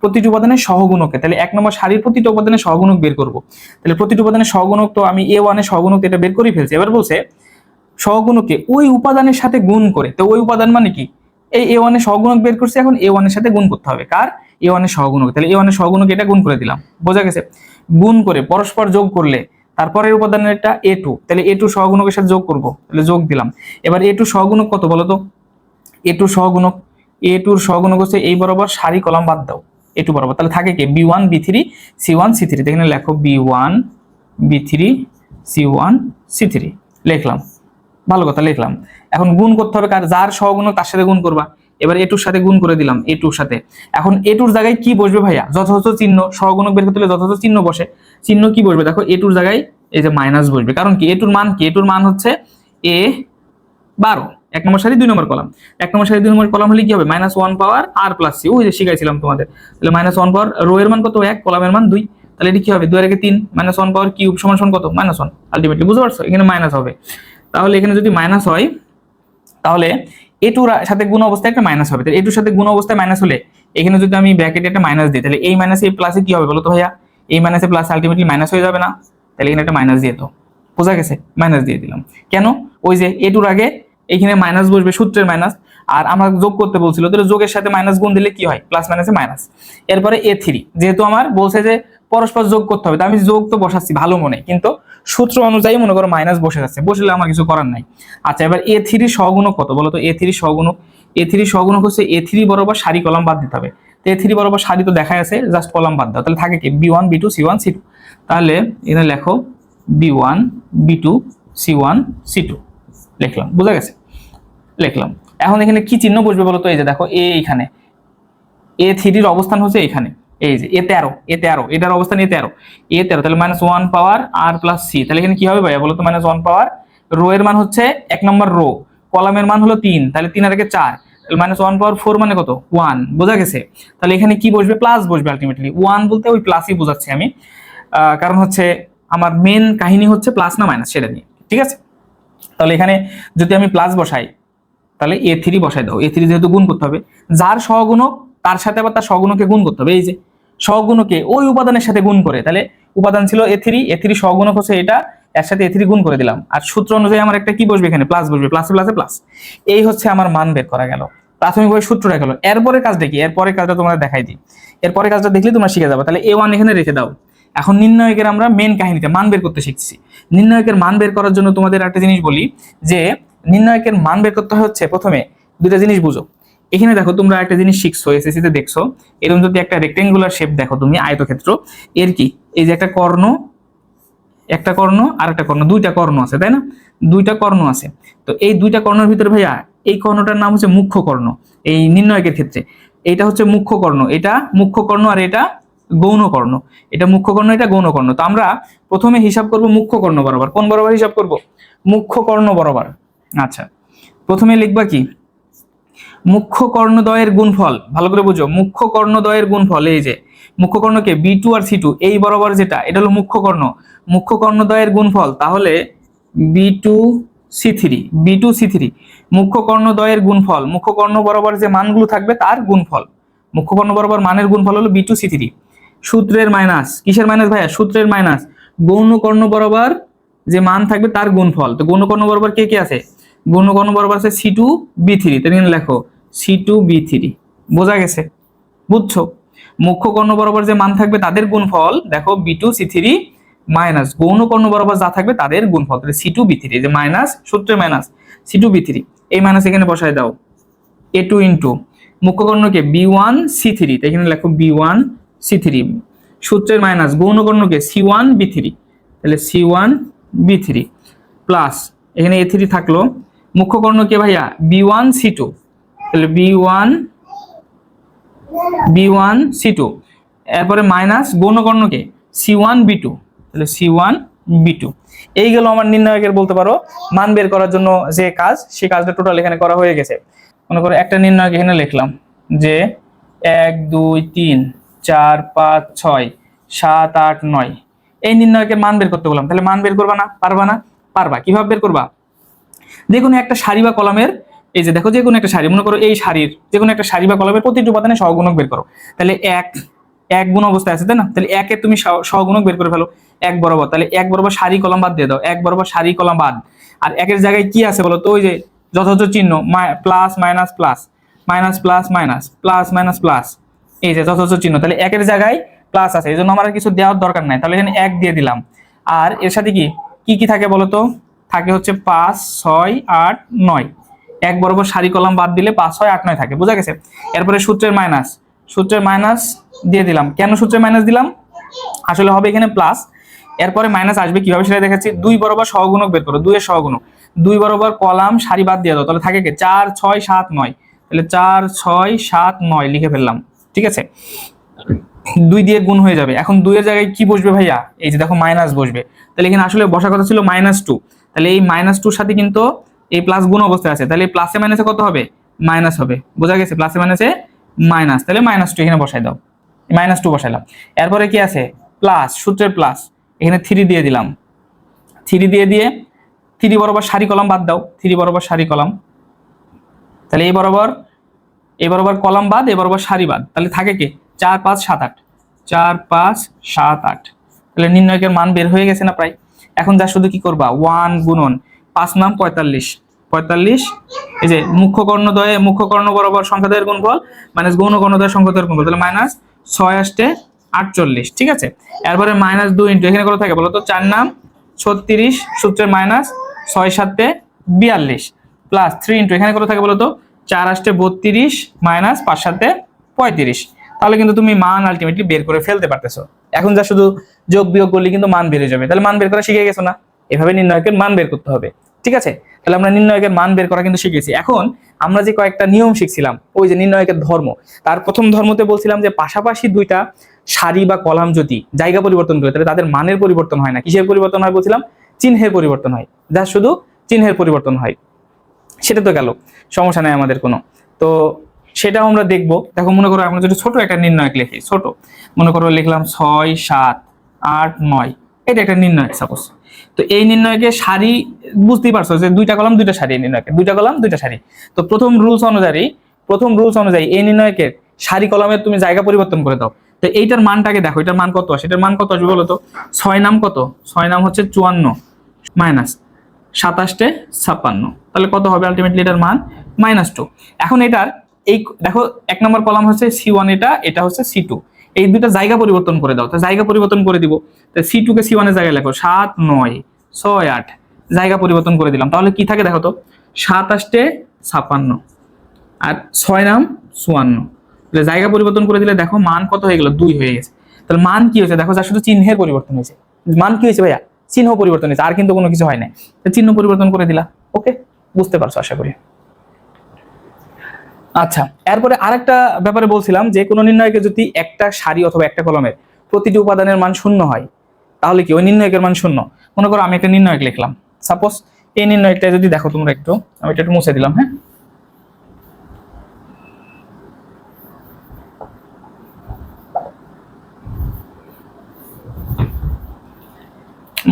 প্রতিটি উপাদানের সহগুণকে, তাহলে এক নম্বর সারির প্রতিটি উপাদানের সহগুণক বের করব। তাহলে প্রতিটি উপাদানের সহগুণক তো আমি A1 এর সহগুণক এটা বের করে ফেলছি। এবার বলছে সহগুণকে ওই উপাদানের সাথে গুণ করে। তো ওই উপাদান মানে কি? এই A1 এর সহগুণক বের করছি, এখন A1 এর সাথে গুণ করতে হবে। কার? A1 এর সহগুণক। তাহলে A1 এর সহগুণক এটা গুণ করে দিলাম, বোঝা গেছে? গুণ করে পরস্পর যোগ করলে তারপরের উপাদানের একটা A2, তাহলে A2 সহগুণকের সাথে যোগ করব, তাহলে যোগ দিলাম। এবার A2 সহগুণক কত বলো তো? A2 সহগুণক, A2 এর সহগুণক হচ্ছে এই বরাবর সারি কলাম বাদ দাও A2 বরাবর, তাহলে থাকে কি? B1 B3 C1 C3। এখানে লেখো B1 B3 C1 C3 লিখলাম, ভালো কথা লিখলাম। এখন গুণ করতে হবে কার? যার সহগুণক তার সাথে গুণ করবা। এবার A2 এর সাথে গুণ করে দিলাম, A2 এর সাথে। এখন A2 এর জায়গায় কি বসবে ভাইয়া? যথাযথ চিহ্ন। সহগুণক বের করতে হলে যথাযথ চিহ্ন বসে। চিহ্ন কি বসবে? দেখো A2 এর জায়গায় এই যে মাইনাস বসবে। কারণ কি? A2 এর মান কি? A2 এর মান হচ্ছে A12, এক নম্বর সারি 2 নম্বর কলাম। এক নম্বর সারি 2 নম্বর কলাম হলে কি হবে? -1 পাওয়ার r প্লাস c, ওই যে শিখাইছিলাম তোমাদের। তাহলে -1 পাওয়ার, রো এর মান কত? 1, কলামের মান 2। তাহলে এটি কি হবে? 2 এর আগে 3, -1 পাওয়ার কিউব সমান সমান কত? -1। আলটিমেটলি বুঝতে পারছো? এখানে মাইনাস হবে। তাহলে এখানে যদি মাইনাস হয় তাহলে A2 এর সাথে গুণ অবস্থায় একটা মাইনাস হবে। তাহলে A2 এর সাথে গুণ অবস্থায় মাইনাস হলে এখানে যদি আমি ব্র্যাকেটে একটা মাইনাস দিই, তাহলে এই মাইনাসে এই প্লাসে কি হবে বলো তো ভাইয়া? এই মাইনাসে প্লাস আলটিমেটলি মাইনাস হয়ে যাবে না? তাহলে এখানে একটা মাইনাস দিয়ে দাও, বোঝা গেছে? মাইনাস দিয়ে দিলাম। কেন? ওই যে A2 এর আগে এখানে মাইনাস বসবে, সূত্রের মাইনাস। আর আমরা যোগ করতে বলছিল, তাহলে যোগের সাথে মাইনাস গুণ দিলে কি হয়? প্লাস মাইনাসে মাইনাস। এরপরে A3, যেহেতু আমার বলছে যে পরস্পর যোগ করতে হবে, তো আমি যোগ তো বসাচ্ছি ভালো মনে, কিন্তু সূত্র অনুযায়ী মনে করো মাইনাস বসে যাচ্ছে, বসলে আমার কিছু করার নাই। আচ্ছা, এবার A3 সহগুণক কত বলো তো? A3 সহগুণক, A3 সহগুণক হচ্ছে A3 বরাবর সারি কলাম বাদ দিতে হবে। তো A3 বরাবর সারি তো দেখাই আছে, জাস্ট কলাম বাদ দাও। তাহলে থাকে কি? B1 B2 C1 C2। তাহলে এখানে লেখো B1 B2 C1 C2 লিখলাম, বোঝা গেছে? লিখলাম। এখন এখানে কি চিহ্ন বসবে বলো তো? এই যে দেখো এইখানে A3 এর অবস্থান হচ্ছে এখানে, এই যে A13, এটার অবস্থান A13, তাহলে -1 পাওয়ার r প্লাস c। তাহলে এখানে কি হবে ভাইয়া বলো তো? -1 পাওয়ার, রো এর মান হচ্ছে এক নম্বর রো, কলামের মান হলো 3, তাহলে 3 এর আগে 4, তাহলে -1 পাওয়ার 4 মানে কত? 1, বোঝা গেছে? তাহলে এখানে কি বসবে? প্লাস বসবে আলটিমেটলি। 1 বলতে ওই প্লাসই বোঝাচ্ছি আমি, কারণ হচ্ছে আমার মেন কাহিনী হচ্ছে প্লাস না মাইনাস সেটা নিয়ে, ঠিক আছে? তাহলে এখানে যদি আমি প্লাস বসাই তাহলে A3 বসাই দাও। A3 যেহেতু গুণ করতে হবে, যার সহগুণক তার সাথে আবার তার সহগুণকে গুণ করতে হবে। এই যে সহগুণকে ওই উপাদানের সাথে গুণ করে, তাহলে উপাদান ছিল A3 সহগুণক হচ্ছে এটা, এর সাথে A3 গুণ করে দিলাম। আর সূত্র অনুযায়ী আমার একটা কি বসবে? এখানে প্লাস বসবে, প্লাসে প্লাসে প্লাস। এই হচ্ছে আমার মান বের করা গেল, প্রাথমিকভাবে সূত্রটা গেল। এরপরে কাজটা কি? এরপরে কাজটা তোমরা দেখাই দিই। এরপরে কাজটা দেখলে তোমরা শিখে যাবে। তাহলে A1 এখানে রেখে দাও। এখন নির্ণায়কের আমরা মেন কাহিনীতে মান বের করতে শিখছি। নির্ণায়কের মান বের করার জন্য তোমাদের একটা জিনিস বলি, যে নির্ণায়কের মান বের করতে হচ্ছে প্রথমে দুটো জিনিস বুঝো। এখানে দেখো তোমরা একটা জিনিস শিখছো, এসএসসি তে দেখছো, এরকম যদি একটা রেক্টেঙ্গুলার শেপ দেখো তুমি, আয়তক্ষেত্র, এর কি এই যে একটা কর্ণ আর একটা কর্ণ, দুইটা কর্ণ আছে, তাই না? দুইটা কর্ণ আছে। তো এই দুইটা কর্ণের ভিতরে ভাইয়া এই কর্ণটার নাম হচ্ছে মুখ্য কর্ণ। এই নির্ণায়কের ক্ষেত্রে এইটা হচ্ছে মুখ্য কর্ণ, এটা মুখ্য কর্ণ, আর এটা গৌণ কর্ণ। এটা মুখ্য কর্ণ, এটা গৌণ কর্ণ। তো আমরা প্রথমে হিসাব করব মুখ্য কর্ণ বরাবর। কোন বরাবর হিসাব করব? মুখ্য কর্ণ বরাবর। আচ্ছা, প্রথমে লিখবা কি? মুখ্য কর্ণদ্বয়ের গুণফল। ভালো করে বুঝো, মুখ্য কর্ণদ্বয়ের গুণফল। এই যে মুখ্য কর্ণকে B2 আর C2 এই বরাবর যেটা, এটা হলো মুখ্য কর্ণ। মুখ্য কর্ণদ্বয়ের গুণফল, তাহলে B2 C3 মুখ্য কর্ণদ্বয়ের গুণফল, মুখ্য কর্ণ বরাবর যে মানগুলো থাকবে তার গুণফল। মুখ্য কর্ণ বরাবর মানের গুণফল হলো B2 C3। সূত্রের মাইনাস, কিসের মাইনাস ভাইয়া? সূত্রের মাইনাস গৌণ কর্ণ বরাবর যে মান থাকবে তার গুণফল। তো গৌণ কর্ণ বরাবর কে কে আছে? গৌণ কর্ণ বরাবর আছে C2 B3, তাহলে লেখো C2 B3, বোঝা গেছে? বুঝছো? মুখ্য কর্ণ বরাবর যে মান থাকবে তাদের গুণফল দেখো B2 C3 মাইনাস গৌণ কর্ণ বরাবর যা থাকবে তাদের গুণফল, তাহলে C2 B3, যে মাইনাস সূত্রের মাইনাস C2 B3, এই মাইনাস এখানে বসায় দাও। A2 ইনটু মুখ্য কর্ণকে B1 C3, তাই এখানে লেখো B1 C3, সূত্রের মাইনাস গৌণ কর্ণকে C1 B3, তাহলে C1 B3 প্লাস এখানে A3 থাকলো, মুখ্য কর্ণ কে ভাইয়া B1 C2, তাহলে B1 C2, এরপরে মাইনাস গৌণ কর্ণ কে C1 B2, তাহলে C1 B2। এই গেল আমার নির্ণায়কের বলতে পারো মান বের করার জন্য যে কাজ, সেই কাজটা টোটাল এখানে করা হয়ে গেছে। মনে করো একটা নির্ণায়ক এখানে লিখলাম যে 1 2 3 4 5 6 7 8 9, এই নির্ণায়কের মান বের করতে বললাম, তাহলে মান বের করবা না? পারবা না? পারবা। কিভাবে বের করবা? যে কোনো একটা সারি বা কলামের, এই যে দেখো যে কোনো একটা সারি, মনে করো এই সারির যে কোনো একটা সারি বা কলামের প্রতিটি উপাদানে সহগুণক বের করো। তাহলে এক গুণ অবস্থায় আছে তাই না, তাহলে একের তুমি সহগুণক বের করে ফেলো এক বরাবর, তাহলে এক বরাবর সারি কলাম বাদ দিয়ে দাও, এক বরাবর সারি কলাম বাদ। আর একের জায়গায় কি আছে বলো তো? ওই যে যথাযথ চিহ্ন, plus minus plus, minus plus minus, plus minus plus, এই যে যথাযথ চিহ্ন, তাহলে একের জায়গায় প্লাস আছে, এই জন্য আমার কিছু দেওয়ার দরকার নাই, তাহলে এখানে এক দিয়ে দিলাম। আর এর সাথে কি কি কি থাকে বলো তো? থাকে হচ্ছে 5 6 8 9, এক বরাবর সারি কলাম বাদ দিলে 5 6 8 9 থাকে, বোঝা গেছে? এরপরে সূত্রের মাইনাস দিয়ে দিলাম। কেন সূত্রের মাইনাস দিলাম? আসলে হবে এখানে প্লাস, এরপরে মাইনাস আসবে, কিভাবে সেটা দেখাচ্ছি। 2 বরাবর সহগুণক বের করো, 2 এর সহগুণক, 2 বরাবর কলাম সারি বাদ দিয়ে দাও, তাহলে থাকে কি 4 6 7 9, তাহলে 4 6 7 9 লিখে ফেললাম, ঠিক আছে? 2 দিয়ে গুণ হয়ে যাবে। এখন 2 এর জায়গায় কি বসবে ভাইয়া? এই যে দেখো মাইনাস বসবে, তাহলে এখানে আসলে বসার কথা ছিল -2, তাহলে এই -2 সাথে কিন্তু এই প্লাস গুণ অবস্থায় আছে, তাহলে প্লাসে মাইনাসে কত হবে? মাইনাস হবে, বোঝা গেছে? প্লাসে মাইনাসে মাইনাস, তাহলে -2 এখানে বসাই দাও, -2 বসাইলাম। এরপরে কি আছে? প্লাস, সূত্রের প্লাস, এখানে 3 দিয়ে দিলাম, 3 দিয়ে 3 বরাবর সারি কলাম বাদ দাও, 3 বরাবর সারি কলাম, তাহলে এই বরাবর কলাম বাদ, এই বরাবর সারি বাদ, তাহলে থাকে কি 4 5 7 8, 4 5 7 8, তাহলে নির্ণায়কের মান বের হয়ে গেছে না প্রায়। এখন যা শুধু কি করবা? 1 গুণন 5 নাম 45, 45, এই যে মুখ্য কর্ণ বরাবর সংখ্যাদ্বয়ের গুণফল মাইনাস গৌণ কর্ণদ্বয়ের সংখ্যাদ্বয়ের গুণফল, তাহলে -6 আসতে 48, ঠিক আছে? এরপরে -2 ইনটু এখানে কত থাকে বলো তো? 4 নাম 36, সূত্রের মাইনাস 6 7 42, প্লাস 3 ইনটু এখানে কত থাকে বলো তো? 4 আসতে 32 মাইনাস 5 7 35, তাহলে কিন্তু তুমি মান আলটিমেটলি বের করে ফেলতে পারতেছো। এখন যা শুধু যোগ বিয়োগ করলে কিন্তু মান বেড়ে যাবে, তাহলে মান বের করা শিখে গেছো না? এভাবে নির্ণায়কের মান বের করতে হবে, ঠিক আছে? তাহলে আমরা নির্ণায়কের মান বের করা কিন্তু শিখেছি। এখন আমরা যে কয়েকটা নিয়ম শিখছিলাম, ওই যে নির্ণায়কের ধর্ম, তার প্রথম ধর্মতে বলছিলাম যে পাশাপাশি দুইটা সারি বা কলাম যদি জায়গা পরিবর্তন করে, তাহলে তাদের মানের পরিবর্তন হয় না। কিসের পরিবর্তন হয় বলছিলাম? চিহ্নের পরিবর্তন হয়, যা শুধু চিহ্নের পরিবর্তন হয়। সেটা তো গেল, সমস্যা নাই আমাদের কোনো। তো সেটাও আমরা দেখবো। দেখো মনে করো আমরা যদি ছোট একটা নির্ণায়ক লিখি, ছোট মনে করো লিখলাম 6 7 8 9, এটা একটা নির্ণায়ক সাপোজ। তো এই নির্ণায়কের সারি বুঝতেই পারছো যে দুইটা কলাম দুইটা সারি, নির্ণায়কের দুইটা কলাম দুইটা সারি। তো প্রথম রুলস অনুযায়ী এই নির্ণায়কের সারি কলামের তুমি জায়গা পরিবর্তন করে দাও। তো এইটার মানটাকে দেখো, এটার মান কত আসে? এটার মান কত আসবে বলো তো? 6 নাম কত? 6 নাম হচ্ছে 54 মাইনাস 27 56, তাহলে কত হবে আলটিমেটলি এটার মান? -2। এখন এটার এই দেখো 1 নম্বর কলাম হচ্ছে C1, এটা হচ্ছে C2, এই দুটো জায়গা পরিবর্তন করে দাও। তো জায়গা পরিবর্তন করে দিব, তো C2 কে C1 এর জায়গায় লেখো, 7 9 6 8, জায়গা পরিবর্তন করে দিলাম, তাহলে কি থাকে দেখো তো? 27 56 আর 6 নাম 54, তাহলে জায়গা পরিবর্তন করে দিলে দেখো মান কত হয়ে গেল? 2 হয়ে গেছে। তাহলে মান কি হয়েছে দেখো? যা শুধু চিহ্নের পরিবর্তন হয়েছে। মান কি হয়েছে ভাইয়া? চিহ্ন পরিবর্তন হয়েছে, আর কিন্তু কোনো কিছু হয় না। চিহ্ন পরিবর্তন করে দিলা, ওকে? বুঝতে পারছো আশা করি। আচ্ছা, এরপরে আরেকটা ব্যাপারে বলছিলাম যে কোনো নির্ণায়কে যদি একটা সারি অথবা একটা কলমের প্রতিটি উপাদানের মান 0 হয়, তাহলে কি ওই নির্ণায়কের মান 0? মনে করো আমি একটা নির্ণায়ক লিখলাম, সাপোজ এই নির্ণায়কটা যদি দেখো তোমরা একটু, আমি এটা একটু মুছে দিলাম, হ্যাঁ?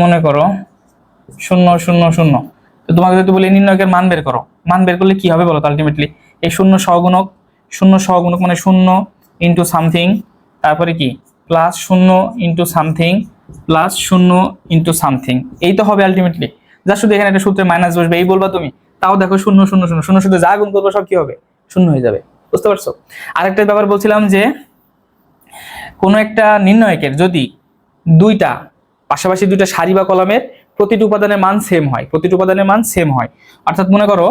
মনে করো 0 0 0, তো তোমাকে যদি বলি নির্ণায়কের মান বের করো, মান বের করলে কি হবে বলো তো? আলটিমেটলি এই 0 সহগুণক মানে 0 ইন্টু সামথিং, তারপরে কি plus 0 into something plus 0 into something, এই তো হবে আলটিমেটলি। যা শুধু এখানে একটা সূত্রে মাইনাস বসবে এই বলবা তুমি, তাও দেখো 0 0 0 0 শুধু যা গুণ করবো সব কি হবে? 0 হয়ে যাবে, বুঝতে পারছো? আরেকটা ব্যাপার বলছিলাম যে কোনো একটা নির্ণায়কের যদি পাশাপাশি দুইটা সারি বা কলামের প্রতিটি উপাদানের মান সেম হয়, অর্থাৎ মনে করো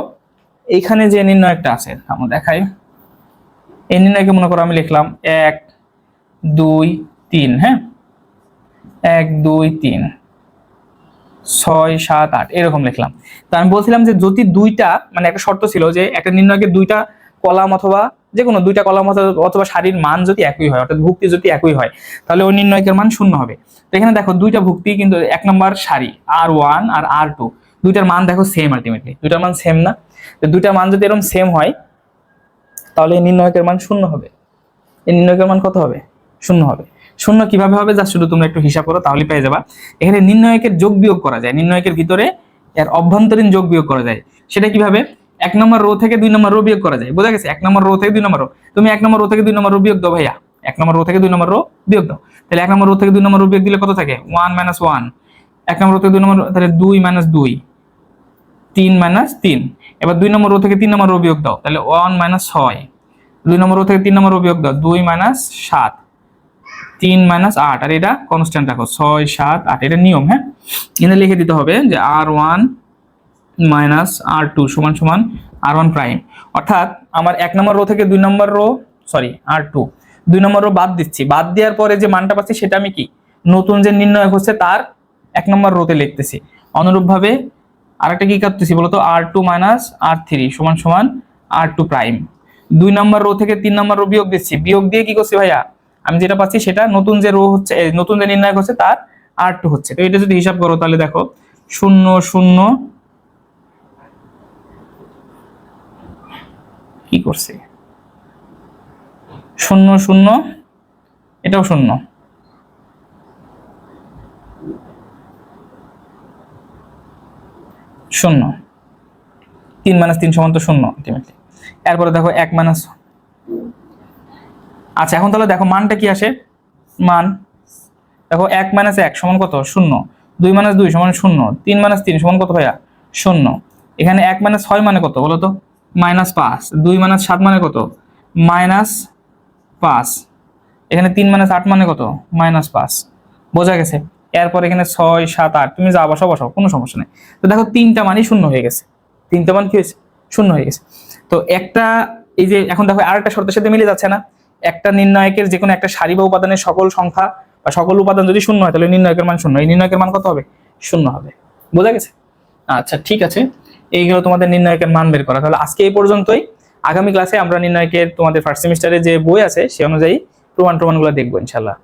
এইখানে যে নির্ণায়কটা আছে আমরা দেখাই, এই নির্ণায়কে মনে করো আমি লিখলাম 1 2 3, হ্যাঁ 1 2 3, 6 7 8 এরকম লিখলাম। তো আমি বলছিলাম যে যদি দুইটা, মানে একটা শর্ত ছিল যে একটা নির্ণয়কের দুইটা কলাম অথবা যে কোনো দুইটা কলাম অথবা সারির মান যদি একই হয়, অর্থাৎ ভুক্তি যদি একই হয়, তাহলে ওই নির্ণয়কের মান শূন্য হবে। তো এখানে দেখো দুইটা ভুক্তি, কিন্তু এক নম্বর সারি R1 আর R2, দুইটার মান দেখো সেম, আলটিমেটলি দুইটার মান সেম না? তো দুইটার মান যদি এরকম সেম হয় তাহলে এই নির্ণয়কের মান শূন্য হবে। এই নির্ণয়কের মান কত হবে? শূন্য হবে। শূন্য কিভাবে হবে যা শুধু তোমরা একটু হিসাব করো তাহলেই পেয়ে যাবা। এখানে নির্ণয়কের যোগ বিয়োগ করা যায়, নির্ণয়কের ভিতরে এর অভ্যন্তরীণ যোগ বিয়োগ করা যায়। সেটা কিভাবে? এক নম্বর রো থেকে 2 নম্বর রো বিয়োগ করা যায়, বোঝা গেছে? এক নম্বর রো থেকে 2 নম্বর রো, তুমি এক নম্বর রো থেকে 2 নম্বর রো বিয়োগ দাও ভাইয়া, এক নম্বর রো থেকে 2 নম্বর রো বিয়োগ দাও। তাহলে এক নম্বর রো থেকে 2 নম্বর রো বিয়োগ দিলে কত থাকে? 1 - 1। এক নম্বর রো থেকে 2 নম্বর, তাহলে 2 - 2, 3 - 3। এবার 2 নম্বর রো থেকে 3 নম্বর রো বিয়োগ দাও, তাহলে 1 - 6। 2 নম্বর রো থেকে 3 নম্বর রো বিয়োগ দাও, 2 - 7, 3 - 8, আর এটা কনস্ট্যান্ট রাখো 6 7 8, এটা নিয়ম। হ্যাঁ, এখানে লিখে দিতে হবে যে R1 - R2 সমান সমান R1 প্রাইম। অর্থাৎ আমার এক নম্বর রো থেকে 2 নম্বর রো, সরি R2, 2 নম্বর রো বাদ দিচ্ছি, বাদ দেওয়ার পরে যে মানটা পাচ্ছি সেটা আমি কি নতুন যে নির্ণয় হচ্ছে তার এক নম্বর রোতে লিখতেছি। অনুরূপভাবে আরেকটা কি করতেছি বলতো, R2 - R3 সমান সমান R2 প্রাইম। 2 নম্বর রো থেকে 3 নম্বর রো বিয়োগ দিচ্ছি, বিয়োগ দিয়ে কি করছি ভাইয়া, আমি যেটা পাচ্ছি সেটা নতুন যে রো হচ্ছে, নতুন যে নির্ণয় হচ্ছে তার R2 হচ্ছে। তো এটা যদি হিসাব করো তাহলে দেখো 0 0 কি করছে, 0 0, এটাও 0, 0, 3 - 3 সমান তো 0 আলটিমেটলি। এরপরে দেখো 1 মাইনাস, আচ্ছা এখন তাহলে দেখো মানটা কি আসে, মান দেখো 1 - 1 সমান কত? 0, 2 - 2 সমান 0, 3 - 3 সমান কত ভাইয়া? 0। এখানে 1 - 6 মানে কত বলো তো? -5। 2 - 7 মানে কত? -5। এখানে 3 - 8 মানে কত? -5। বোঝা গেছে? এরপর এখানে 6 7 8 তুমি যা বসাও বসাও, কোনো সমস্যা নেই। তো দেখো তিনটা মানই শূন্য হয়ে গেছে, তিনটা মান কি হয়েছে? শূন্য হয়ে গেছে। তো একটা, এই যে এখন দেখো আরেকটা শর্তের সাথে মিলে যাচ্ছে না? একটা নির্ণায়কের যে কোনো একটা সারি বা উপাদানের সকল সংখ্যা বা সকল উপাদান যদি শূন্য হয় তাহলে নির্ণায়কের মান শূন্য, এই নির্ণায়কের মান কত হবে? শূন্য হবে। বোঝা গেছে? আচ্ছা ঠিক আছে, এইগুলো তোমাদের নির্ণায়কের মান বের করা। তাহলে আজকে এই পর্যন্তই। আগামী ক্লাসে আমরা নির্ণায়কের তোমাদের ফার্স্ট সেমিস্টারে যে বই আছে সে অনুযায়ী প্রমাণগুলো দেখবো ইনশাল্লাহ।